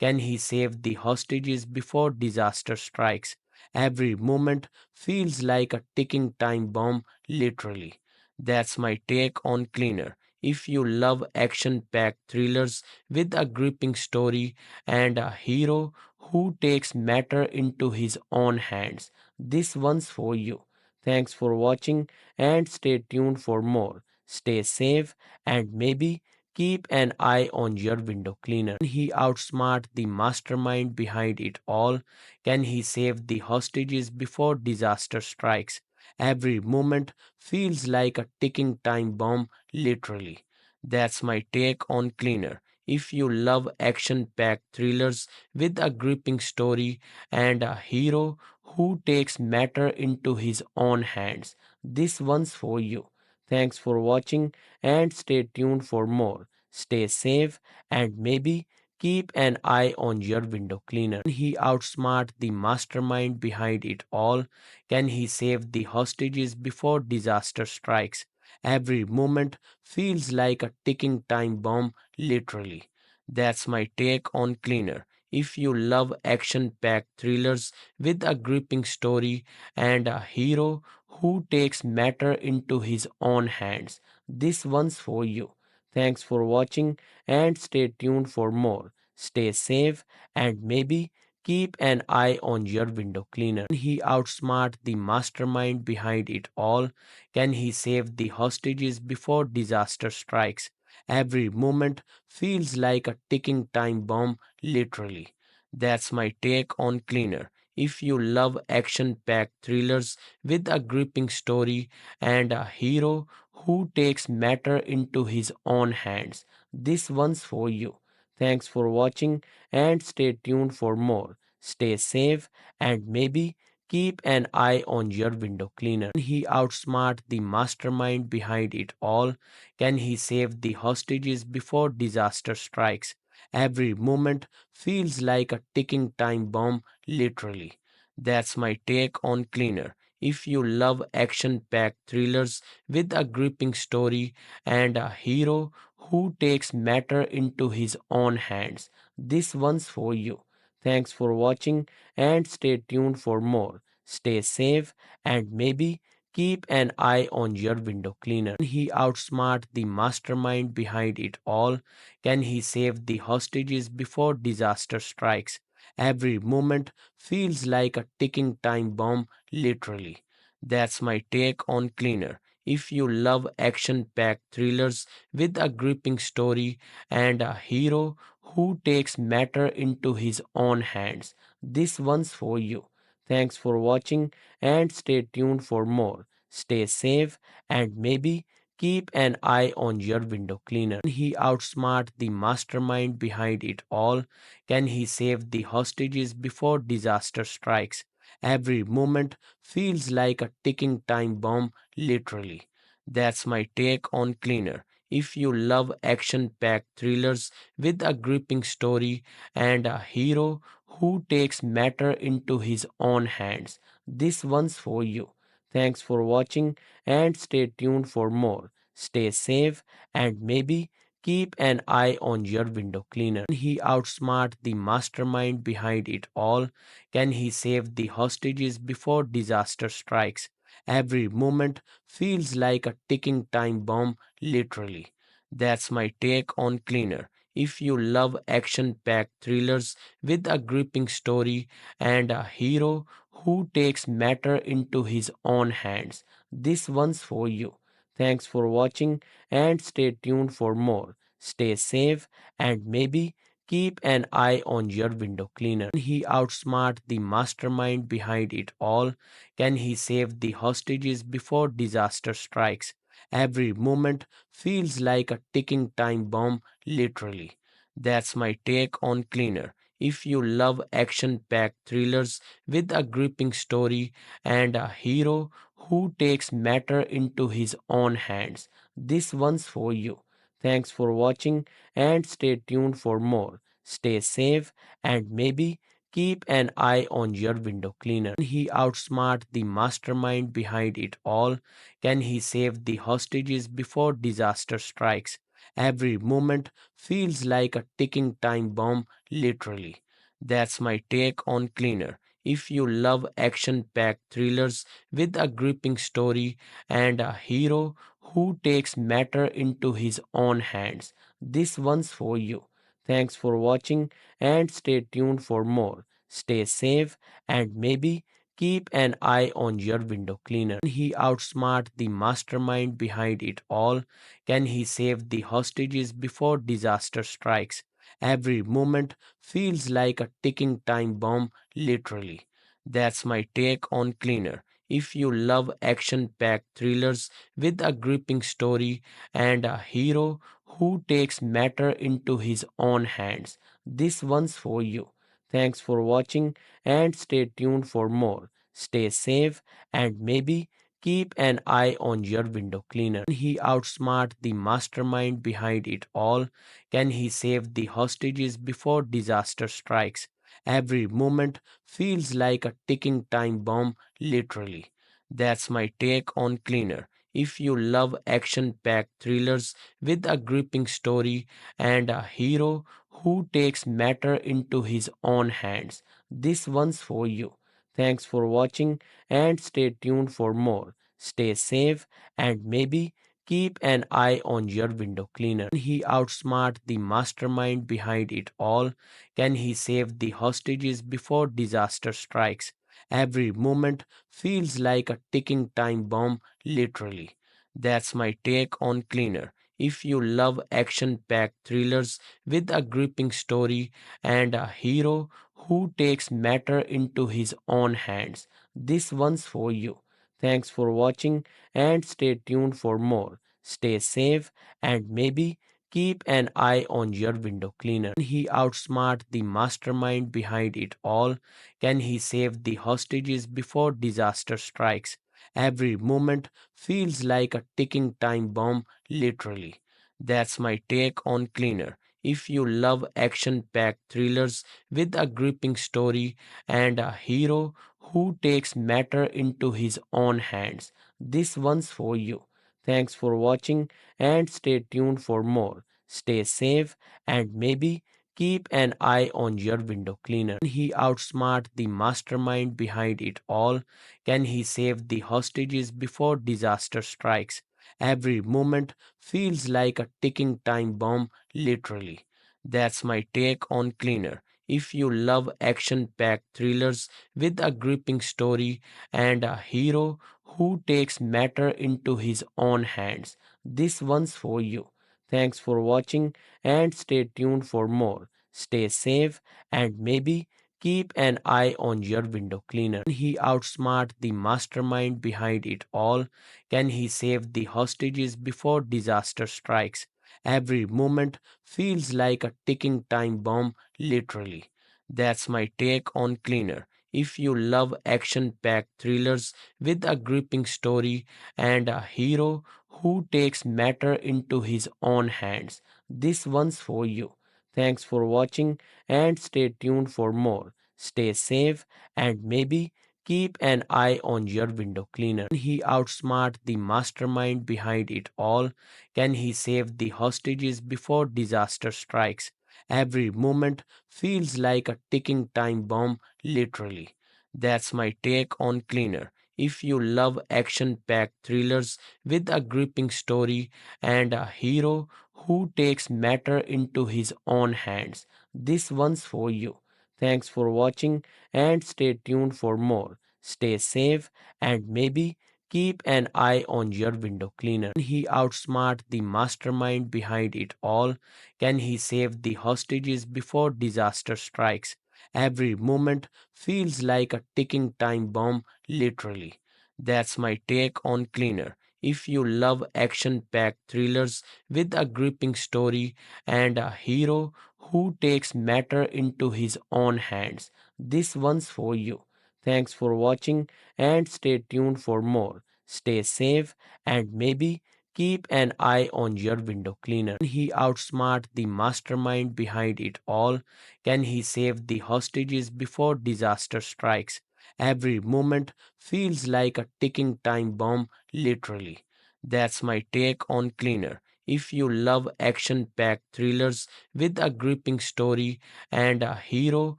Can he save the hostages before disaster strikes? Every moment feels like a ticking time bomb, literally. That's my take on Cleaner. If you love action packed thrillers with a gripping story and a hero who takes matter into his own hands, this one's for you. Thanks for watching and stay tuned for more. Stay safe and maybe keep an eye on your window cleaner. Can he outsmart the mastermind behind it all? Can he save the hostages before disaster strikes? Every moment feels like a ticking time bomb, literally. That's my take on Cleaner. If you love action packed thrillers with a gripping story and a hero who takes matter into his own hands, this one's for you. Thanks for watching and stay tuned for more. Stay safe and maybe keep an eye on your window cleaner. Can he outsmart the mastermind behind it all? Can he save the hostages before disaster strikes? Every moment feels like a ticking time bomb, literally. That's my take on Cleaner. If you love action packed thrillers with a gripping story and a hero who takes matter into his own hands, this one's for you. Thanks for watching and stay tuned for more. Stay safe and maybe keep an eye on your window cleaner. Can he outsmart the mastermind behind it all? Can he save the hostages before disaster strikes? Every moment feels like a ticking time bomb, literally. That's my take on Cleaner. If you love action packed thrillers with a gripping story and a hero who takes matter into his own hands, this one's for you. Thanks for watching and stay tuned for more. Stay safe and maybe keep an eye on your window cleaner. Can he outsmart the mastermind behind it all? Can he save the hostages before disaster strikes? Every moment feels like a ticking time bomb, literally. That's my take on Cleaner. If you love action packed thrillers with a gripping story and a hero who takes matter into his own hands, this one's for you. Thanks for watching and stay tuned for more. Stay safe and maybe keep an eye on your window cleaner. Can he outsmart the mastermind behind it all? Can he save the hostages before disaster strikes? Every moment feels like a ticking time bomb, literally. That's my take on Cleaner. If you love action packed thrillers with a gripping story and a hero who takes matter into his own hands, this one's for you. Thanks for watching and stay tuned for more. Stay safe and maybe keep an eye on your window cleaner. Can he outsmart the mastermind behind it all? Can he save the hostages before disaster strikes? Every moment feels like a ticking time bomb, literally. That's my take on Cleaner. If you love action packed thrillers with a gripping story and a hero who takes matter into his own hands, this one's for you. Thanks for watching and stay tuned for more. Stay safe and maybe keep an eye on your window cleaner. Can he outsmart the mastermind behind it all? Can he save the hostages before disaster strikes? Every moment feels like a ticking time bomb, literally. That's my take on Cleaner. If you love action packed thrillers with a gripping story and a hero who takes matter into his own hands, this one's for you. Thanks for watching and stay tuned for more. Stay safe and maybe keep an eye on your window cleaner. Can he outsmart the mastermind behind it all? Can he save the hostages before disaster strikes? Every moment feels like a ticking time bomb, literally. That's my take on Cleaner. If you love action packed thrillers with a gripping story and a hero who takes matter into his own hands, this one's for you. Thanks for watching and stay tuned for more. Stay safe and maybe keep an eye on your window cleaner. Can he outsmart the mastermind behind it all? Can he save the hostages before disaster strikes? Every moment feels like a ticking time bomb, literally. That's my take on Cleaner. If you love action packed thrillers with a gripping story and a hero who takes matter into his own hands, this one's for you. Thanks for watching and stay tuned for more. Stay safe and maybe keep an eye on your window cleaner. Can he outsmart the mastermind behind it all? Can he save the hostages before disaster strikes? Every moment feels like a ticking time bomb, literally. That's my take on Cleaner. If you love action packed thrillers with a gripping story and a hero who takes matter into his own hands, this one's for you. Thanks for watching and stay tuned for more. Stay safe and maybe keep an eye on your window cleaner. Can he outsmart the mastermind behind it all? Can he save the hostages before disaster strikes? Every moment feels like a ticking time bomb, literally. That's my take on Cleaner. If you love action packed thrillers with a gripping story and a hero who takes matter into his own hands, this one's for you. Thanks for watching and stay tuned for more. Stay safe and maybe keep an eye on your window cleaner. Can he outsmart the mastermind behind it all? Can he save the hostages before disaster strikes? Every moment feels like a ticking time bomb, literally. That's my take on Cleaner. If you love action packed thrillers with a gripping story and a hero who takes matter into his own hands, this one's for you. Thanks for watching and stay tuned for more. Stay safe and maybe keep an eye on your window cleaner. Can he outsmart the mastermind behind it all? Can he save the hostages before disaster strikes? Every moment feels like a ticking time bomb, literally. That's my take on Cleaner. If you love action packed thrillers with a gripping story and a hero who takes matter into his own hands, this one's for you. Thanks for watching and stay tuned for more. Stay safe and maybe keep an eye on your window cleaner. Can he outsmart the mastermind behind it all? Can he save the hostages before disaster strikes? Every moment feels like a ticking time bomb, literally. That's my take on Cleaner. If you love action packed thrillers with a gripping story and a hero who takes matter into his own hands, this one's for you. Thanks for watching and stay tuned for more. Stay safe and maybe keep an eye on your window cleaner. Can he outsmart the mastermind behind it all? Can he save the hostages before disaster strikes? Every moment feels like a ticking time bomb, literally. That's my take on Cleaner. If you love action packed thrillers with a gripping story and a hero who takes matter into his own hands, this one's for you. Thanks for watching and stay tuned for more. Stay safe and maybe keep an eye on your window cleaner. Can he outsmart the mastermind behind it all? Can he save the hostages before disaster strikes? Every moment feels like a ticking time bomb, literally. That's my take on Cleaner. If you love action packed thrillers with a gripping story and a hero who takes matter into his own hands, this one's for you. Thanks for watching and stay tuned for more. Stay safe and maybe keep an eye on your window cleaner. Can he outsmart the mastermind behind it all? Can he save the hostages before disaster strikes? Every moment feels like a ticking time bomb, literally. That's my take on Cleaner. If you love action packed thrillers with a gripping story and a hero who takes matter into his own hands, this one's for you. Thanks for watching and stay tuned for more. Stay safe and maybe keep an eye on your window cleaner. Can he outsmart the mastermind behind it all? Can he save the hostages before disaster strikes? Every moment feels like a ticking time bomb, literally. That's my take on Cleaner. If you love action packed thrillers with a gripping story and a hero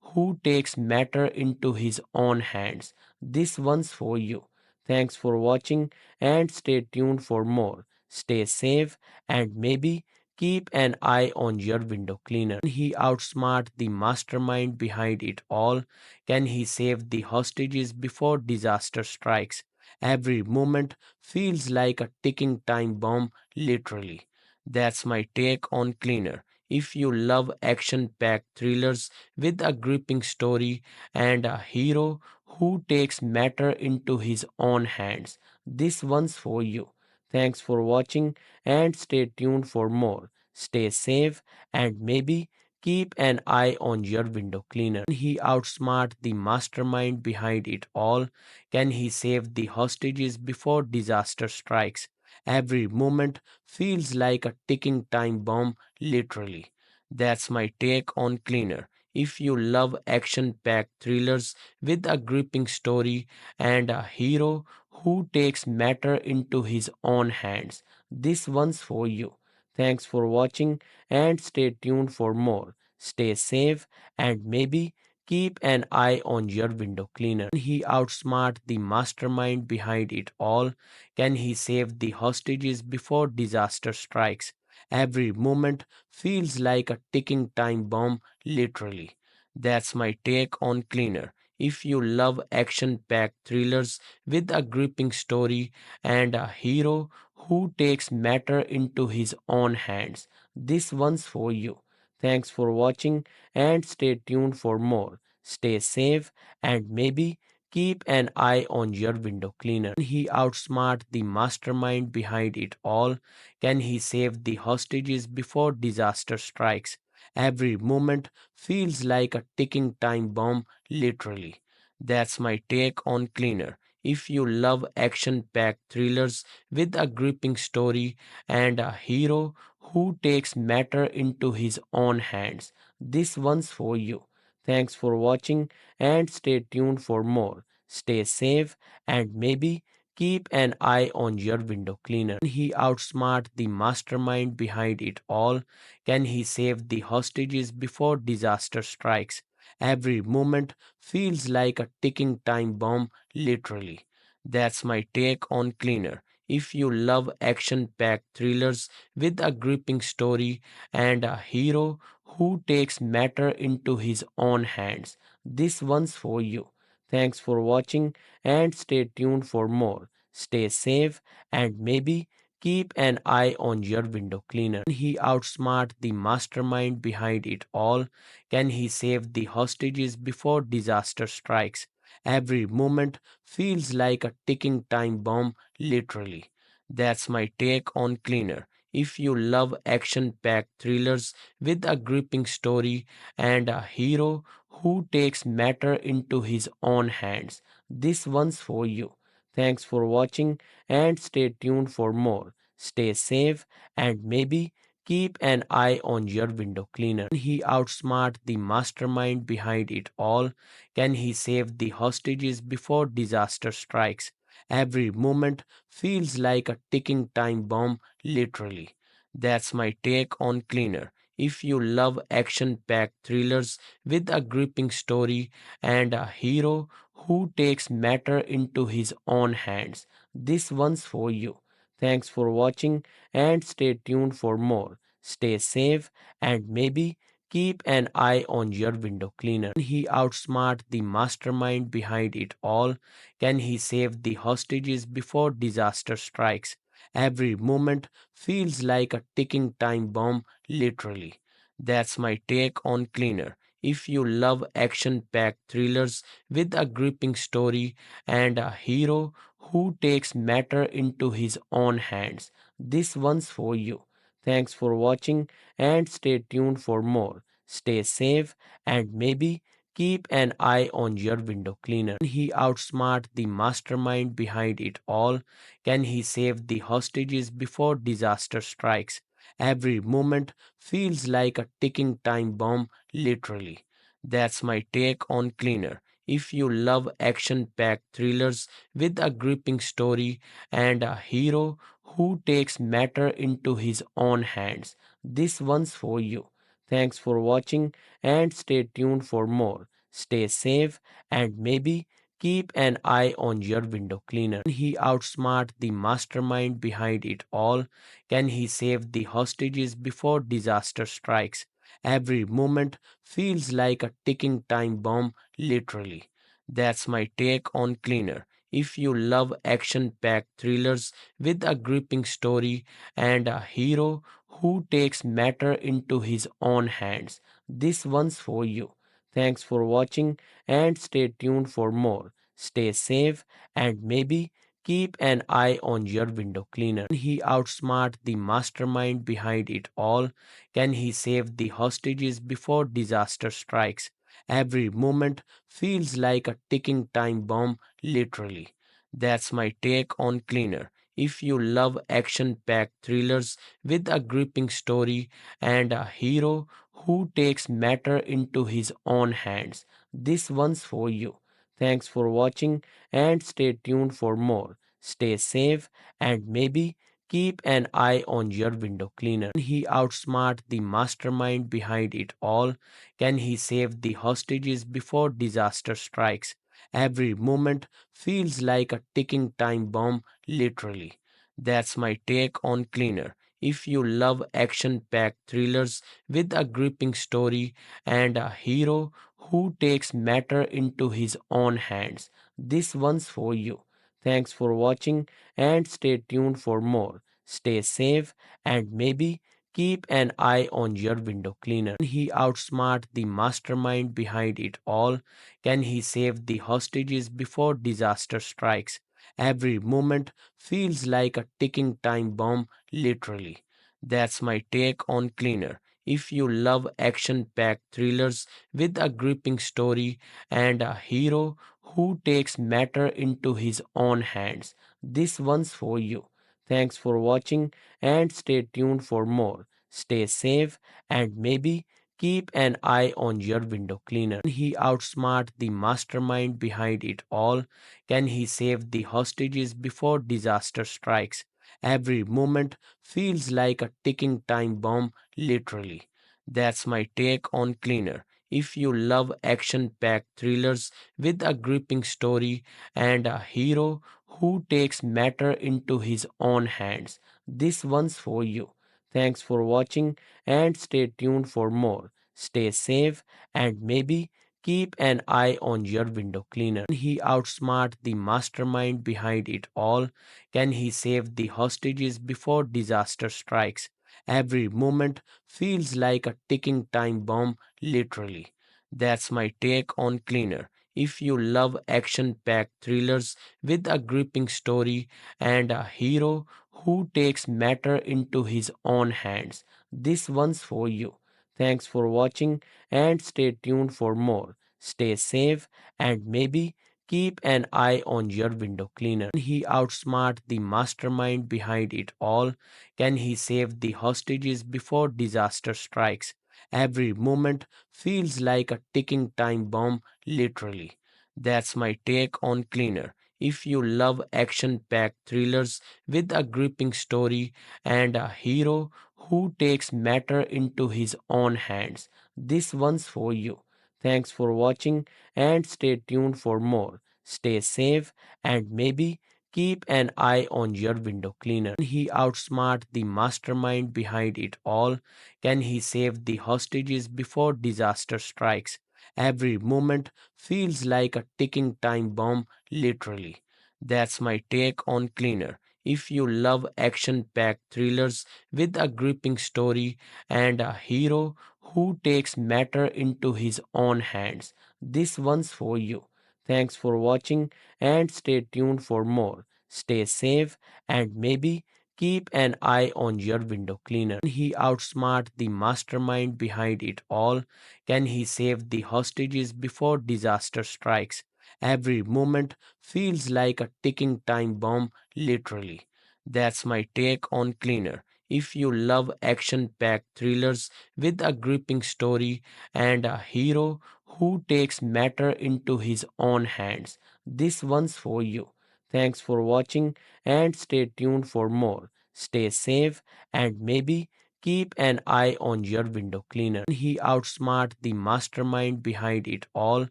who takes matter into his own hands, this one's for you. Thanks for watching and stay tuned for more. Stay safe and maybe keep an eye on your window cleaner. Can he outsmart the mastermind behind it all? Can he save the hostages before disaster strikes? Every moment feels like a ticking time bomb, literally. That's my take on Cleaner. If you love action packed thrillers with a gripping story and a hero who takes matter into his own hands, this one's for you. Thanks for watching and stay tuned for more. Stay safe and maybe keep an eye on your window cleaner. Can he outsmart the mastermind behind it all? Can he save the hostages before disaster strikes? Every moment feels like a ticking time bomb, literally. That's my take on Cleaner. If you love action packed thrillers with a gripping story and a hero who takes matter into his own hands, this one's for you. Thanks for watching and stay tuned for more. Stay safe and maybe keep an eye on your window cleaner. Can he outsmart the mastermind behind it all? Can he save the hostages before disaster strikes? Every moment feels like a ticking time bomb, literally. That's my take on Cleaner. If you love action packed thrillers with a gripping story and a hero who takes matter into his own hands, this one's for you. Thanks for watching and stay tuned for more. Stay safe and maybe keep an eye on your window cleaner. Can he outsmart the mastermind behind it all? Can he save the hostages before disaster strikes? Every moment feels like a ticking time bomb, literally. That's my take on Cleaner. If you love action packed thrillers with a gripping story and a hero who takes matter into his own hands, this one's for you. Thanks for watching and stay tuned for more. Stay safe and maybe keep an eye on your window cleaner. Can he outsmart the mastermind behind it all? Can he save the hostages before disaster strikes? Every moment feels like a ticking time bomb, literally. That's my take on Cleaner. If you love action packed thrillers with a gripping story and a hero who takes matter into his own hands, this one's for you. Thanks for watching and stay tuned for more. Stay safe and maybe keep an eye on your window cleaner. Can he outsmart the mastermind behind it all? Can he save the hostages before disaster strikes? Every moment feels like a ticking time bomb, literally. That's my take on Cleaner. If you love action packed thrillers with a gripping story and a hero who takes matter into his own hands, this one's for you. Thanks for watching and stay tuned for more. Stay safe and maybe keep an eye on your window cleaner. Can he outsmart the mastermind behind it all? Can he save the hostages before disaster strikes? Every moment feels like a ticking time bomb, literally. That's my take on Cleaner. If you love action packed thrillers with a gripping story and a hero who takes matter into his own hands, this one's for you. Thanks for watching and stay tuned for more. Stay safe and maybe keep an eye on your window cleaner. Can he outsmart the mastermind behind it all? Can he save the hostages before disaster strikes? Every moment feels like a ticking time bomb, literally. That's my take on Cleaner. If you love action packed thrillers with a gripping story and a hero who takes matter into his own hands, this one's for you. Thanks for watching and stay tuned for more. Stay safe and maybe keep an eye on your window cleaner. Can he outsmart the mastermind behind it all? Can he save the hostages before disaster strikes? Every moment feels like a ticking time bomb, literally. That's my take on Cleaner. If you love action packed thrillers with a gripping story and a hero who takes matter into his own hands, this one's for you. Thanks for watching and stay tuned for more. Stay safe and maybe keep an eye on your window cleaner. Can he outsmart the mastermind behind it all? Can he save the hostages before disaster strikes? Every moment feels like a ticking time bomb, literally. That's my take on Cleaner. If you love action packed thrillers with a gripping story and a hero who takes matter into his own hands, this one's for you. Thanks for watching and stay tuned for more. Stay safe and maybe keep an eye on your window cleaner. Can he outsmart the mastermind behind it all? Can he save the hostages before disaster strikes? Every moment feels like a ticking time bomb, literally. That's my take on Cleaner. If you love action packed thrillers with a gripping story and a hero who takes matter into his own hands, this one's for you. Thanks for watching and stay tuned for more. Stay safe and maybe keep an eye on your window cleaner. Can he outsmart the mastermind behind it all? Can he save the hostages before disaster strikes? Every moment feels like a ticking time bomb, literally. That's my take on Cleaner. If you love action packed thrillers with a gripping story and a hero who takes matter into his own hands, this one's for you. Thanks for watching and stay tuned for more. Stay safe and maybe keep an eye on your window cleaner. Can he outsmart the mastermind behind it all? Can he save the hostages before disaster strikes? Every moment feels like a ticking time bomb, literally. That's my take on Cleaner. If you love action packed thrillers with a gripping story and a hero who takes matter into his own hands, this one's for you. Thanks for watching and stay tuned for more. Stay safe and maybe keep an eye on your window cleaner. Can he outsmart the mastermind behind it all? Can he save the hostages before disaster strikes? Every moment feels like a ticking time bomb, literally. That's my take on Cleaner. If you love action packed thrillers with a gripping story and a hero who takes matter into his own hands, this one's for you. Thanks for watching and stay tuned for more. Stay safe and maybe keep an eye on your window cleaner. Can he outsmart the mastermind behind it all? Can he save the hostages before disaster strikes? Every moment feels like a ticking time bomb, literally. That's my take on Cleaner. If you love action packed thrillers with a gripping story and a hero who takes matter into his own hands, this one's for you. Thanks for watching and stay tuned for more. Stay safe and maybe keep an eye on your window cleaner. Can he outsmart the mastermind behind it all? Can he save the hostages before disaster strikes? Every moment feels like a ticking time bomb, literally. That's my take on Cleaner. If you love action packed thrillers with a gripping story and a hero who takes matter into his own hands, this one's for you. Thanks for watching and stay tuned for more. Stay safe and maybe keep an eye on your window cleaner. Can he outsmart the mastermind behind it all? Can he save the hostages before disaster strikes? Every moment feels like a ticking time bomb, literally. That's my take on Cleaner. If you love action packed thrillers with a gripping story and a hero who takes matter into his own hands, this one's for you. Thanks for watching and stay tuned for more. Stay safe and maybe keep an eye on your window cleaner. Can he outsmart the mastermind behind it all? Can he save the hostages before disaster strikes? Every moment feels like a ticking time bomb, literally. That's my take on Cleaner. If you love action packed thrillers with a gripping story and a hero who takes matter into his own hands, this one's for you. Thanks for watching and stay tuned for more. Stay safe and maybe keep an eye on your window cleaner. Can he outsmart the mastermind behind it all?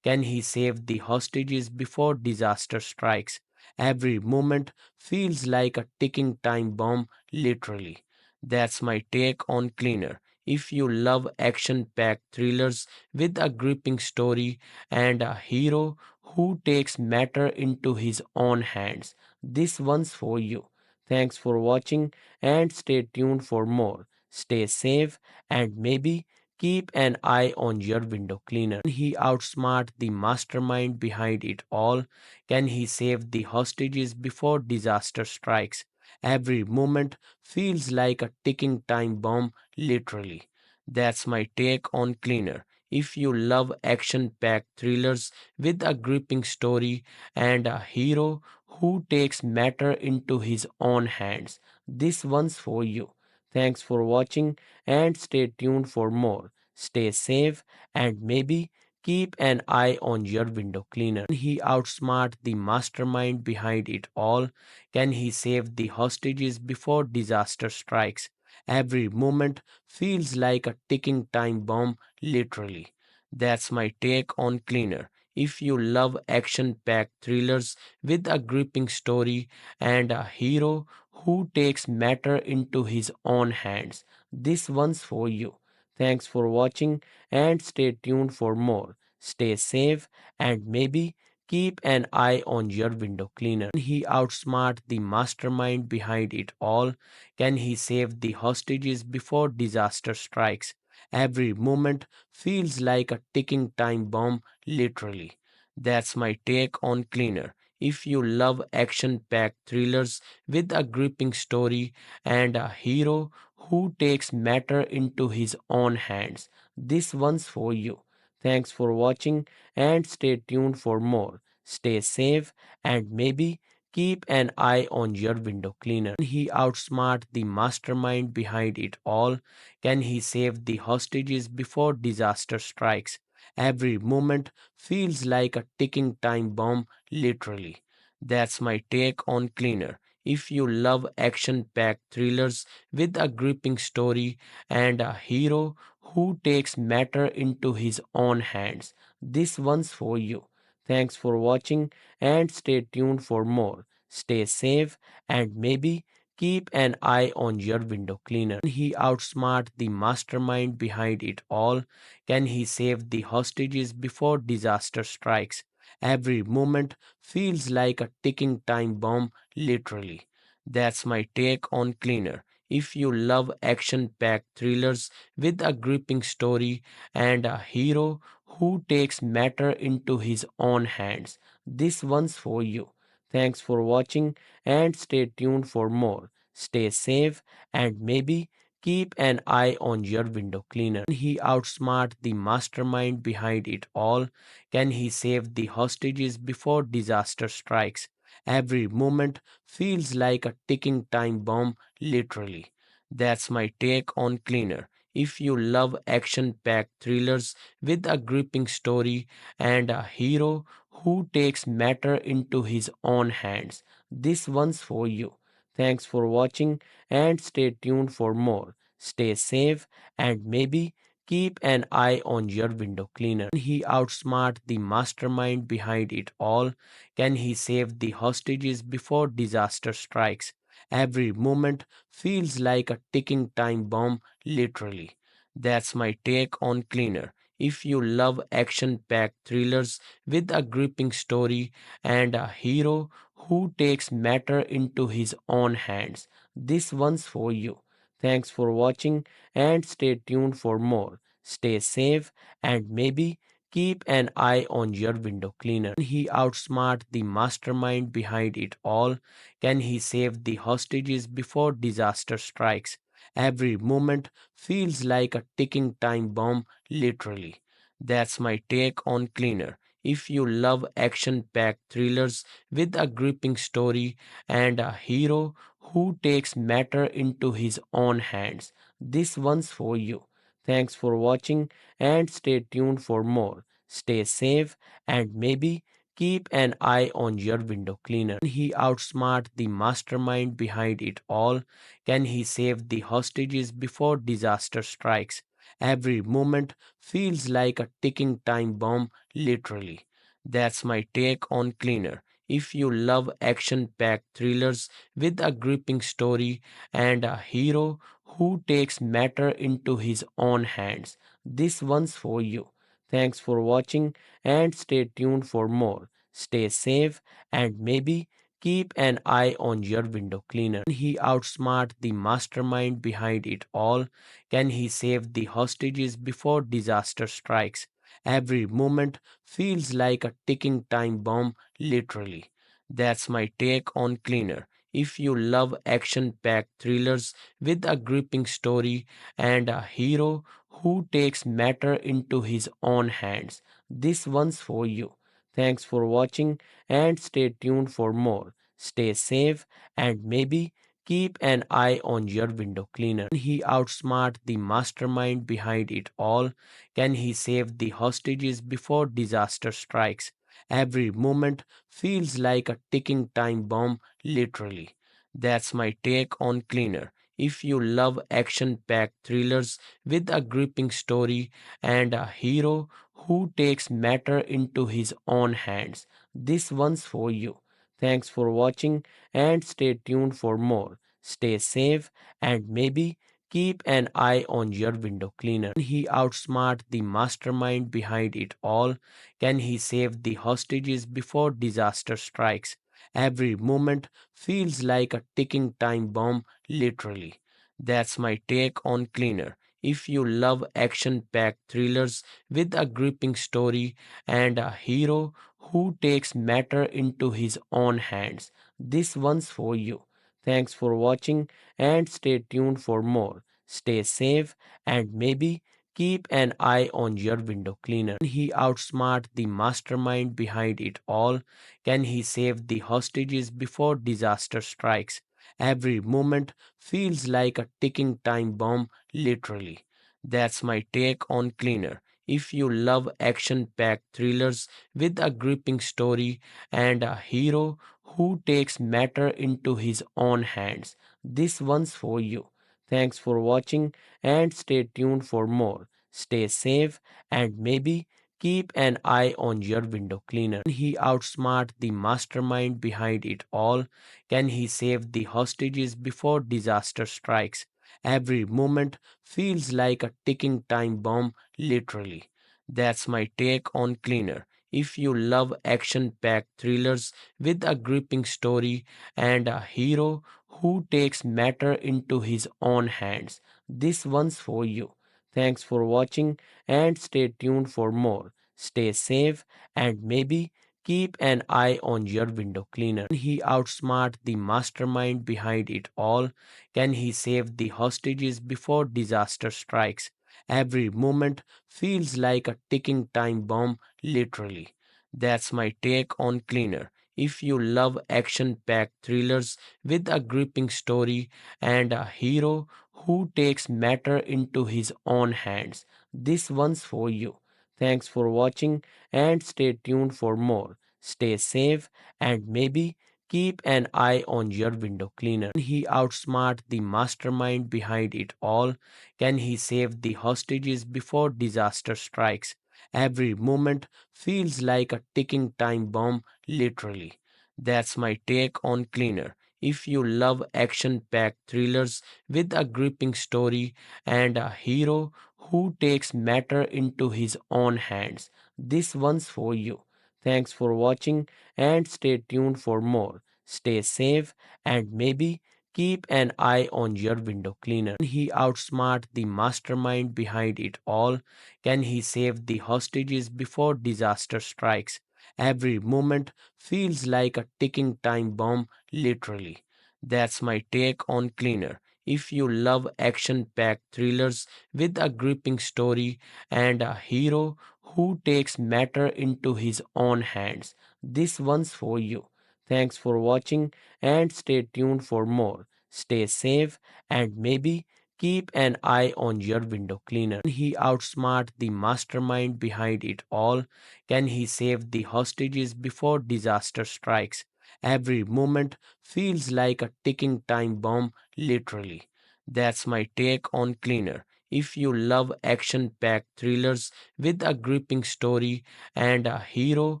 Can he save the hostages before disaster strikes? Every moment feels like a ticking time bomb, literally. That's my take on Cleaner. If you love action packed thrillers with a gripping story and a hero who takes matter into his own hands, this one's for you. Thanks for watching and stay tuned for more. Stay safe and maybe keep an eye on your window cleaner. Can he outsmart the mastermind behind it all? Can he save the hostages before disaster strikes? Every moment feels like a ticking time bomb, literally. That's my take on Cleaner. If you love action packed thrillers with a gripping story and a hero who takes matter into his own hands, this one's for you. Thanks for watching and stay tuned for more. Stay safe and maybe keep an eye on your window cleaner. Can he outsmart the mastermind behind it all? Can he save the hostages before disaster strikes? Every moment feels like a ticking time bomb, literally. That's my take on Cleaner. If you love action packed thrillers with a gripping story and a hero who takes matter into his own hands, this one's for you. Thanks for watching and stay tuned for more. Stay safe and maybe keep an eye on your window cleaner. Can he outsmart the mastermind behind it all? Can he save the hostages before disaster strikes? Every moment feels like a ticking time bomb, literally. That's my take on Cleaner. If you love action packed thrillers with a gripping story and a hero who takes matter into his own hands, this one's for you. Thanks for watching and stay tuned for more. Stay safe and maybe keep an eye on your window cleaner. Can he outsmart the mastermind behind it all? Can he save the hostages before disaster strikes? Every moment feels like a ticking time bomb, literally. That's my take on Cleaner. If you love action packed thrillers with a gripping story and a hero who takes matter into his own hands, this one's for you. Thanks for watching and stay tuned for more. Stay safe and maybe keep an eye on your window cleaner. Can he outsmart the mastermind behind it all? Can he save the hostages before disaster strikes? Every moment feels like a ticking time bomb, literally. That's my take on Cleaner. If you love action packed thrillers with a gripping story and a hero who takes matter into his own hands, this one's for you. Thanks for watching and stay tuned for more. Stay safe and maybe keep an eye on your window cleaner. Can he outsmart the mastermind behind it all? Can he save the hostages before disaster strikes? Every moment feels like a ticking time bomb, literally. That's my take on Cleaner. If you love action packed thrillers with a gripping story and a hero who takes matter into his own hands, this one's for you. Thanks for watching and stay tuned for more. Stay safe and maybe keep an eye on your window cleaner. Can he outsmart the mastermind behind it all? Can he save the hostages before disaster strikes? Every moment feels like a ticking time bomb, literally. That's my take on Cleaner. If you love action packed thrillers with a gripping story and a hero who takes matter into his own hands, this one's for you. Thanks for watching and stay tuned for more. Stay safe and maybe keep an eye on your window cleaner. Can he outsmart the mastermind behind it all? Can he save the hostages before disaster strikes? Every moment feels like a ticking time bomb, literally. That's my take on Cleaner. If you love action packed thrillers with a gripping story and a hero who takes matter into his own hands, this one's for you. Thanks for watching and stay tuned for more. Stay safe and maybe keep an eye on your window cleaner. Can he outsmart the mastermind behind it all? Can he save the hostages before disaster strikes? Every moment feels like a ticking time bomb, literally. That's my take on Cleaner. If you love action packed thrillers with a gripping story and a hero who takes matter into his own hands, this one's for you. Thanks for watching and stay tuned for more. Stay safe and maybe keep an eye on your window cleaner. Can he outsmart the mastermind behind it all? Can he save the hostages before disaster strikes? Every moment feels like a ticking time bomb, literally. That's my take on Cleaner. If you love action packed thrillers with a gripping story and a hero who takes matter into his own hands, this one's for you. Thanks for watching and stay tuned for more. Stay safe and maybe keep an eye on your window cleaner. Can he outsmart the mastermind behind it all? Can he save the hostages before disaster strikes? Every moment feels like a ticking time bomb, literally. That's my take on Cleaner. If you love action packed thrillers with a gripping story and a hero who takes matter into his own hands, this one's for you. Thanks for watching and stay tuned for more. Stay safe and maybe keep an eye on your window cleaner. Can he outsmart the mastermind behind it all? Can he save the hostages before disaster strikes? Every moment feels like a ticking time bomb, literally. That's my take on Cleaner. If you love action packed thrillers with a gripping story and a hero who takes matter into his own hands, this one's for you. Thanks for watching and stay tuned for more. Stay safe and maybe keep an eye on your window cleaner. Can he outsmart the mastermind behind it all? Can he save the hostages before disaster strikes? Every moment feels like a ticking time bomb, literally. That's my take on Cleaner. If you love action packed thrillers with a gripping story and a hero who takes matter into his own hands, this one's for you. Thanks for watching and stay tuned for more. Stay safe and maybe keep an eye on your window cleaner. Can he outsmart the mastermind behind it all? Can he save the hostages before disaster strikes? Every moment feels like a ticking time bomb, literally. That's my take on Cleaner. If you love action packed thrillers with a gripping story and a hero who takes matter into his own hands, this one's for you. Thanks for watching and stay tuned for more. Stay safe and maybe keep an eye on your window cleaner. Can he outsmart the mastermind behind it all? Can he save the hostages before disaster strikes? Every moment feels like a ticking time bomb, literally. That's my take on Cleaner. If you love action packed thrillers with a gripping story and a hero who takes matter into his own hands, this one's for you. Thanks for watching and stay tuned for more. Stay safe and maybe keep an eye on your window cleaner. Can he outsmart the mastermind behind it all? Can he save the hostages before disaster strikes? Every moment feels like a ticking time bomb, literally. That's my take on Cleaner. If you love action packed thrillers with a gripping story and a hero who takes matter into his own hands, this one's for you. Thanks for watching and stay tuned for more. Stay safe and maybe keep an eye on your window cleaner. Can he outsmart the mastermind behind it all? Can he save the hostages before disaster strikes? Every moment feels like a ticking time bomb, literally. That's my take on Cleaner. If you love action packed thrillers with a gripping story and a hero who takes matter into his own hands, this one's for you. Thanks for watching and stay tuned for more. Stay safe and maybe keep an eye on your window cleaner. Can he outsmart the mastermind behind it all? Can he save the hostages before disaster strikes? Every moment feels like a ticking time bomb, literally. That's my take on Cleaner. If you love action packed thrillers with a gripping story and a hero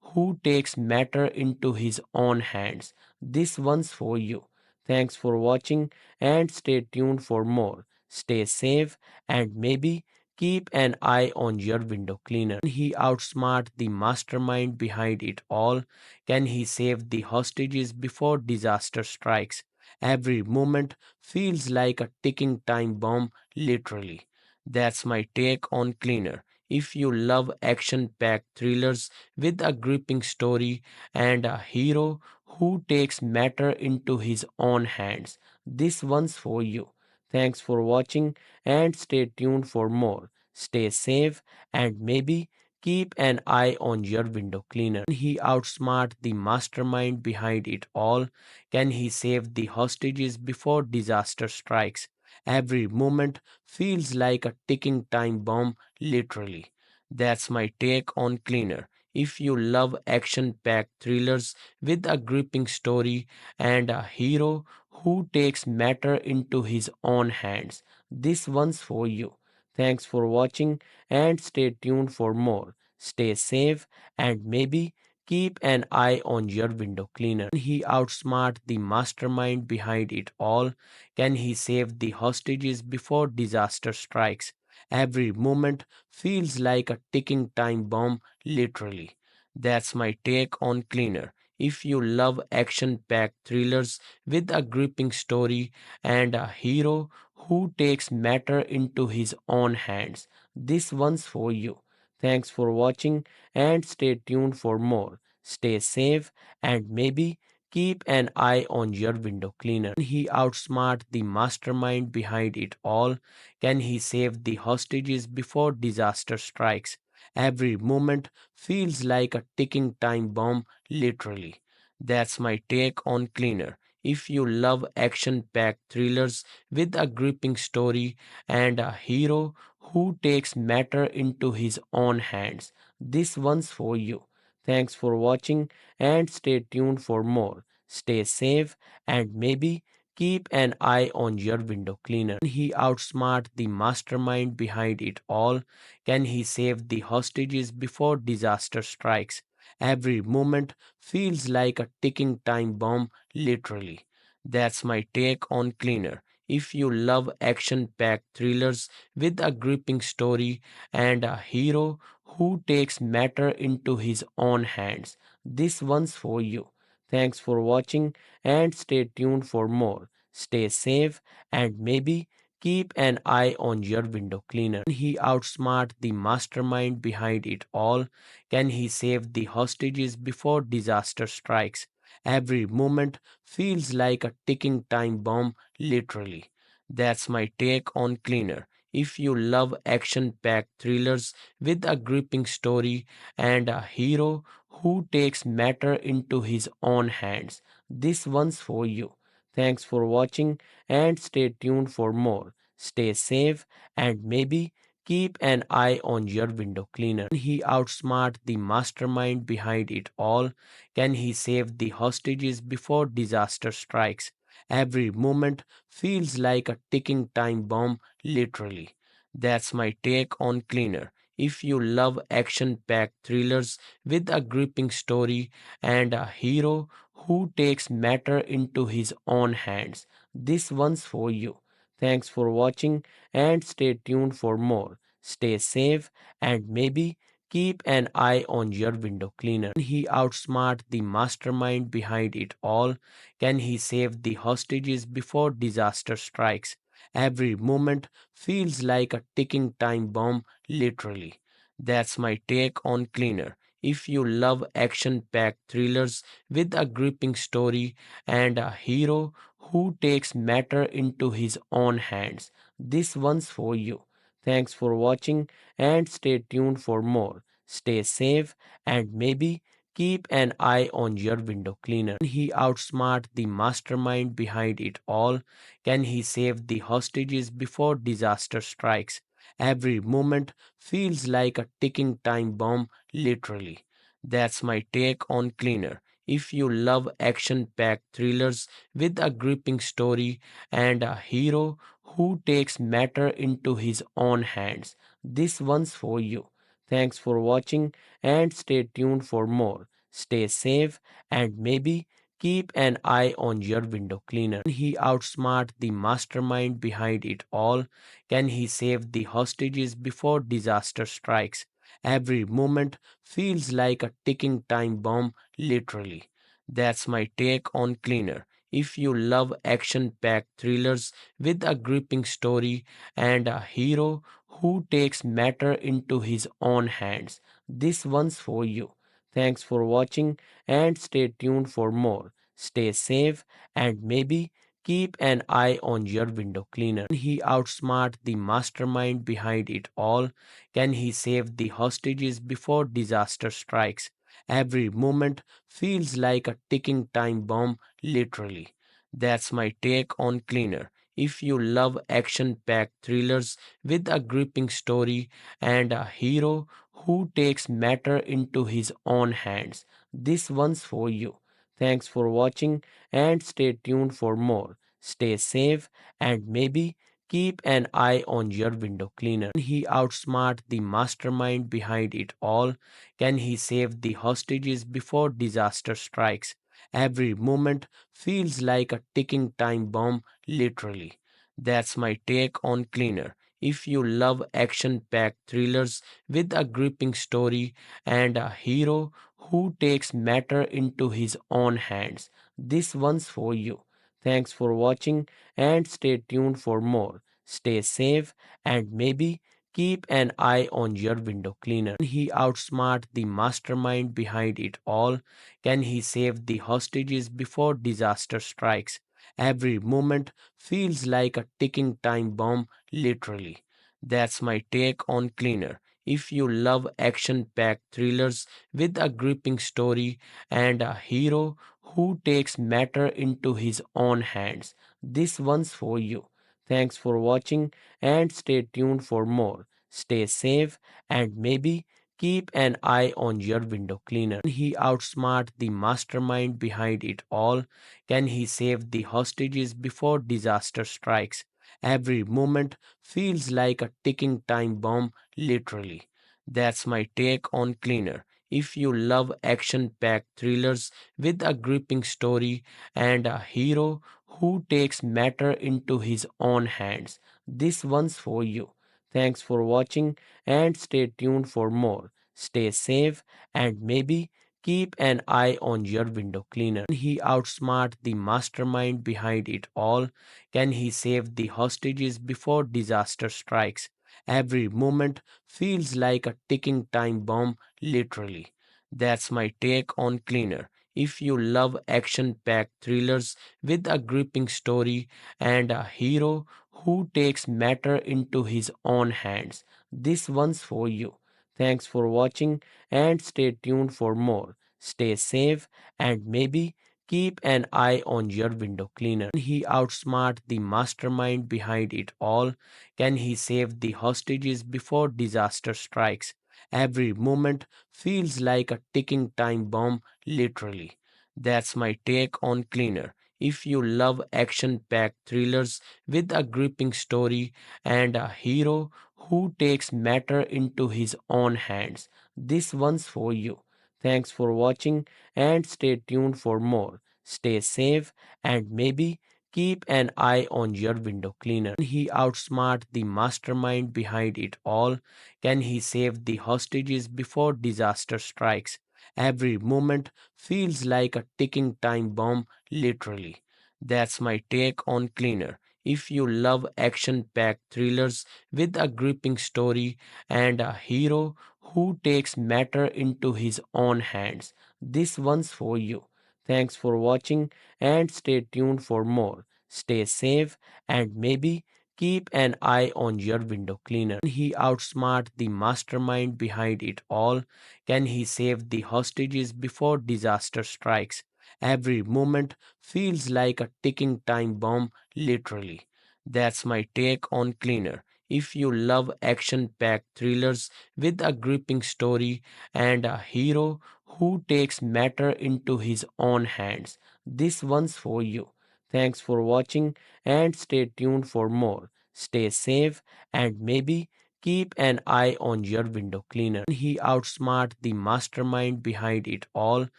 who takes matter into his own hands, this one's for you. Thanks for watching and stay tuned for more. Stay safe and maybe keep an eye on your window cleaner. Can he outsmart the mastermind behind it all? Can he save the hostages before disaster strikes? Every moment feels like a ticking time bomb, literally. That's my take on Cleaner. If you love action packed thrillers with a gripping story and a hero who takes matter into his own hands, this one's for you. Thanks for watching and stay tuned for more. Stay safe and maybe keep an eye on your window cleaner. Can he outsmart the mastermind behind it all? Can he save the hostages before disaster strikes? Every moment feels like a ticking time bomb, literally. That's my take on Cleaner. If you love action packed thrillers with a gripping story and a hero who takes matter into his own hands, this one's for you. Thanks for watching and stay tuned for more. Stay safe and maybe keep an eye on your window cleaner. Can he outsmart the mastermind behind it all? Can he save the hostages before disaster strikes? Every moment feels like a ticking time bomb, literally. That's my take on Cleaner. If you love action packed thrillers with a gripping story and a hero who takes matter into his own hands, this one's for you. Thanks for watching and stay tuned for more. Stay safe and maybe keep an eye on your window cleaner. Can he outsmart the mastermind behind it all? Can he save the hostages before disaster strikes? Every moment feels like a ticking time bomb, literally. That's my take on Cleaner. If you love action packed thrillers with a gripping story and a hero who takes matter into his own hands, this one's for you. Thanks for watching and stay tuned for more. Stay safe and maybe keep an eye on your window cleaner. Can he outsmart the mastermind behind it all? Can he save the hostages before disaster strikes? Every moment feels like a ticking time bomb, literally. That's my take on Cleaner. If you love action packed thrillers with a gripping story and a hero who takes matter into his own hands, this one's for you. Thanks for watching and stay tuned for more. Stay safe and maybe keep an eye on your window cleaner. Can he outsmart the mastermind behind it all? Can he save the hostages before disaster strikes? Every moment feels like a ticking time bomb, literally. That's my take on Cleaner. If you love action packed thrillers with a gripping story and a hero who takes matter into his own hands, this one's for you. Thanks for watching and stay tuned for more. Stay safe and maybe keep an eye on your window cleaner. Can he outsmart the mastermind behind it all? Can he save the hostages before disaster strikes? Every moment feels like a ticking time bomb, literally. That's my take on Cleaner. If you love action packed thrillers with a gripping story and a hero who takes matter into his own hands, this one's for you. Thanks for watching and stay tuned for more. Stay safe and maybe keep an eye on your window cleaner. Can he outsmart the mastermind behind it all? Can he save the hostages before disaster strikes? Every moment feels like a ticking time bomb, literally. That's my take on Cleaner. If you love action packed thrillers with a gripping story and a hero who takes matter into his own hands, this one's for you. Thanks for watching and stay tuned for more. Stay safe and maybe keep an eye on your window cleaner. Can he outsmart the mastermind behind it all? Can he save the hostages before disaster strikes? Every moment feels like a ticking time bomb, literally. That's my take on Cleaner. If you love action packed thrillers with a gripping story and a hero who takes matter into his own hands, this one's for you. Thanks for watching and stay tuned for more. Stay safe and maybe keep an eye on your window cleaner. Can he outsmart the mastermind behind it all? Can he save the hostages before disaster strikes? Every moment feels like a ticking time bomb, literally. That's my take on Cleaner. If you love action packed thrillers with a gripping story and a hero who takes matter into his own hands, this one's for you. Thanks for watching and stay tuned for more. Stay safe and maybe keep an eye on your window cleaner. Can he outsmart the mastermind behind it all? Can he save the hostages before disaster strikes? Every moment feels like a ticking time bomb, literally. That's my take on Cleaner. If you love action packed thrillers with a gripping story and a hero who takes matter into his own hands, this one's for you. Thanks for watching and stay tuned for more. Stay safe and maybe keep an eye on your window cleaner. Can he outsmart the mastermind behind it all? Can he save the hostages before disaster strikes? Every moment feels like a ticking time bomb, literally. That's my take on Cleaner. If you love action packed thrillers with a gripping story and a hero who takes matter into his own hands, this one's for you. Thanks for watching and stay tuned for more. Stay safe and maybe keep an eye on your window cleaner. Can he outsmart the mastermind behind it all? Can he save the hostages before disaster strikes? Every moment feels like a ticking time bomb, literally. That's my take on Cleaner. If you love action packed thrillers with a gripping story and a hero who takes matter into his own hands, this one's for you. Thanks for watching and stay tuned for more. Stay safe and maybe keep an eye on your window cleaner. Can he outsmart the mastermind behind it all? Can he save the hostages before disaster strikes? Every moment feels like a ticking time bomb, literally. That's my take on Cleaner. If you love action packed thrillers with a gripping story and a hero who takes matter into his own hands, this one's for you. Thanks for watching and stay tuned for more. Stay safe and maybe keep an eye on your window cleaner. Can he outsmart the mastermind behind it all? Can he save the hostages before disaster strikes? Every moment feels like a ticking time bomb, literally. That's my take on Cleaner. If you love action packed thrillers with a gripping story and a hero who takes matter into his own hands, this one's for you. Thanks for watching and stay tuned for more. Stay safe and maybe keep an eye on your window cleaner. Can he outsmart the mastermind behind it all? Can he save the hostages before disaster strikes? Every moment feels like a ticking time bomb, literally. That's my take on Cleaner. If you love action packed thrillers with a gripping story and a hero who takes matter into his own hands, this one's for you. Thanks for watching and stay tuned for more. Stay safe and maybe keep an eye on your window cleaner. Can he outsmart the mastermind behind it all? Can he save the hostages before disaster strikes? Every moment feels like a ticking time bomb, literally. That's my take on Cleaner. If you love action packed thrillers with a gripping story and a hero who takes matter into his own hands, this one's for you. Thanks for watching and stay tuned for more. Stay safe and maybe keep an eye on your window cleaner. Can he outsmart the mastermind behind it all? Can he save the hostages before disaster strikes? Every moment feels like a ticking time bomb, literally. That's my take on Cleaner. If you love action packed thrillers with a gripping story and a hero who takes matter into his own hands, this one's for you. Thanks for watching and stay tuned for more. Stay safe and maybe keep an eye on your window cleaner. Can he outsmart the mastermind behind it all?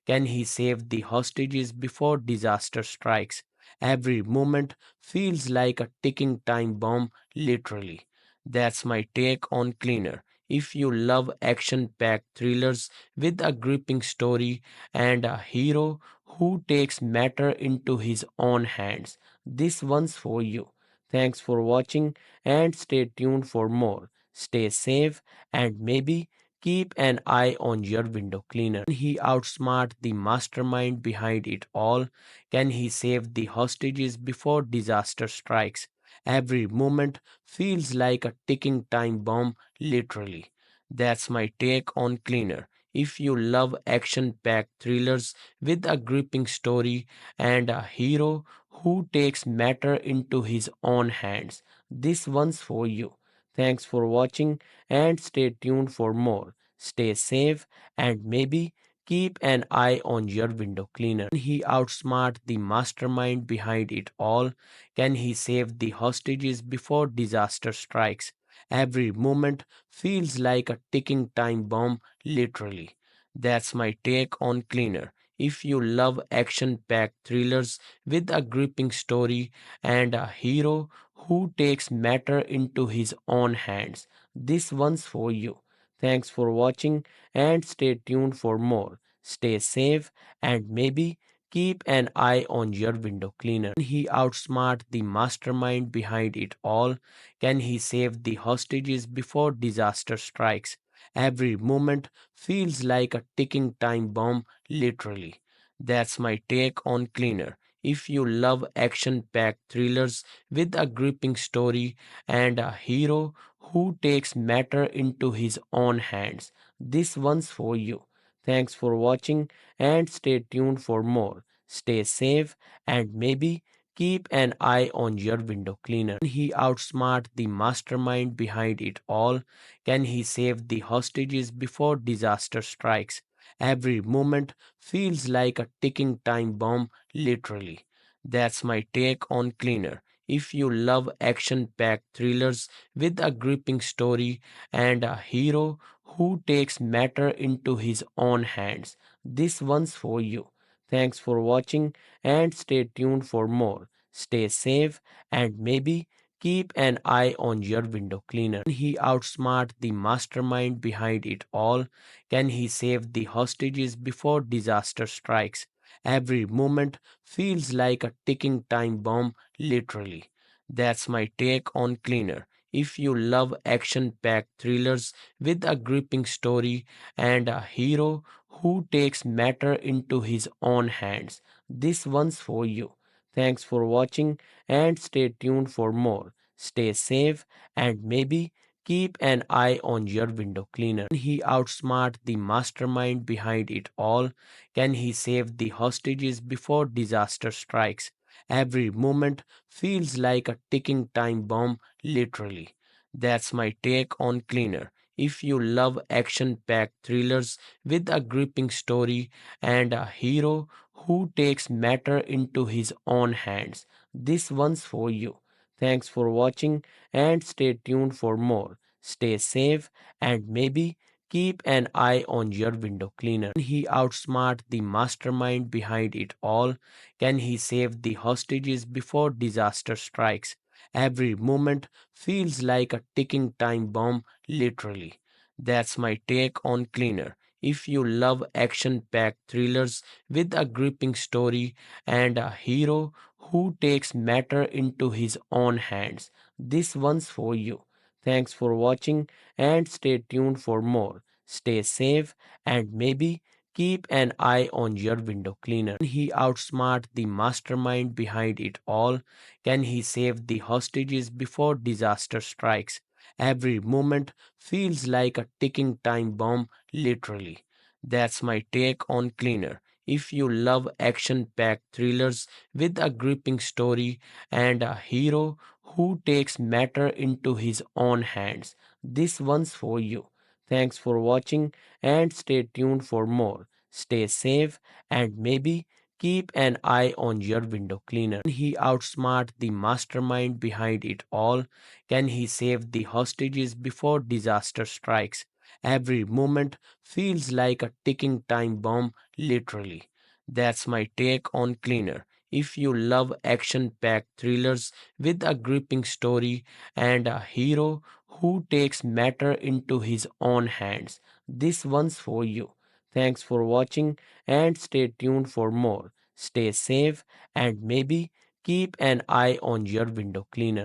Can he save the hostages before disaster strikes? Every moment feels like a ticking time bomb, literally. That's my take on Cleaner. If you love action packed thrillers with a gripping story and a hero who takes matter into his own hands, this one's for you. Thanks for watching and stay tuned for more. Stay safe and maybe keep an eye on your window cleaner. Can he outsmart the mastermind behind it all? Can he save the hostages before disaster strikes? Every moment feels like a ticking time bomb, literally. That's my take on Cleaner. If you love action packed thrillers with a gripping story and a hero who takes matter into his own hands, this one's for you. Thanks for watching and stay tuned for more. Stay safe and maybe keep an eye on your window cleaner. Can he outsmart the mastermind behind it all? Can he save the hostages before disaster strikes? Every moment feels like a ticking time bomb, literally. That's my take on Cleaner. If you love action packed thrillers with a gripping story and a hero who takes matter into his own hands, this one's for you. Thanks for watching and stay tuned for more. Stay safe and maybe keep an eye on your window cleaner. Can he outsmart the mastermind behind it all? Can he save the hostages before disaster strikes? Every moment feels like a ticking time bomb, literally. That's my take on Cleaner. If you love action packed thrillers with a gripping story and a hero who takes matter into his own hands, this one's for you. Thanks for watching and stay tuned for more. Stay safe and maybe keep an eye on your window cleaner. Can he outsmart the mastermind behind it all? Can he save the hostages before disaster strikes? Every moment feels like a ticking time bomb, literally. That's my take on Cleaner. If you love action packed thrillers with a gripping story and a hero who takes matter into his own hands, this one's for you. Thanks for watching and stay tuned for more. Stay safe and maybe keep an eye on your window cleaner. Can he outsmart the mastermind behind it all? Can he save the hostages before disaster strikes? Every moment feels like a ticking time bomb, literally. That's my take on Cleaner. If you love action packed thrillers with a gripping story and a hero who takes matter into his own hands, this one's for you. Thanks for watching and stay tuned for more. Stay safe and maybe keep an eye on your window cleaner. Can he outsmart the mastermind behind it all? Can he save the hostages before disaster strikes? Every moment feels like a ticking time bomb, literally. That's my take on Cleaner. If you love action packed thrillers with a gripping story and a hero who takes matter into his own hands, this one's for you. Thanks for watching and stay tuned for more. Stay safe and maybe keep an eye on your window cleaner. Can he outsmart the mastermind behind it all? Can he save the hostages before disaster strikes? Every moment feels like a ticking time bomb, literally. That's my take on Cleaner. If you love action packed thrillers with a gripping story and a hero who takes matter into his own hands, this one's for you. Thanks for watching and stay tuned for more. Stay safe and maybe keep an eye on your window cleaner. Can he outsmart the mastermind behind it all? Can he save the hostages before disaster strikes? Every moment feels like a ticking time bomb, literally. That's my take on Cleaner. If you love action packed thrillers with a gripping story and a hero who takes matter into his own hands, this one's for you. Thanks for watching and stay tuned for more. Stay safe and maybe keep an eye on your window cleaner. Can he outsmart the mastermind behind it all? Can he save the hostages before disaster strikes? Every moment feels like a ticking time bomb, literally. That's my take on Cleaner. If you love action packed thrillers with a gripping story and a hero who takes matter into his own hands, this one's for you. Thanks for watching and stay tuned for more. Stay safe and maybe keep an eye on your window cleaner.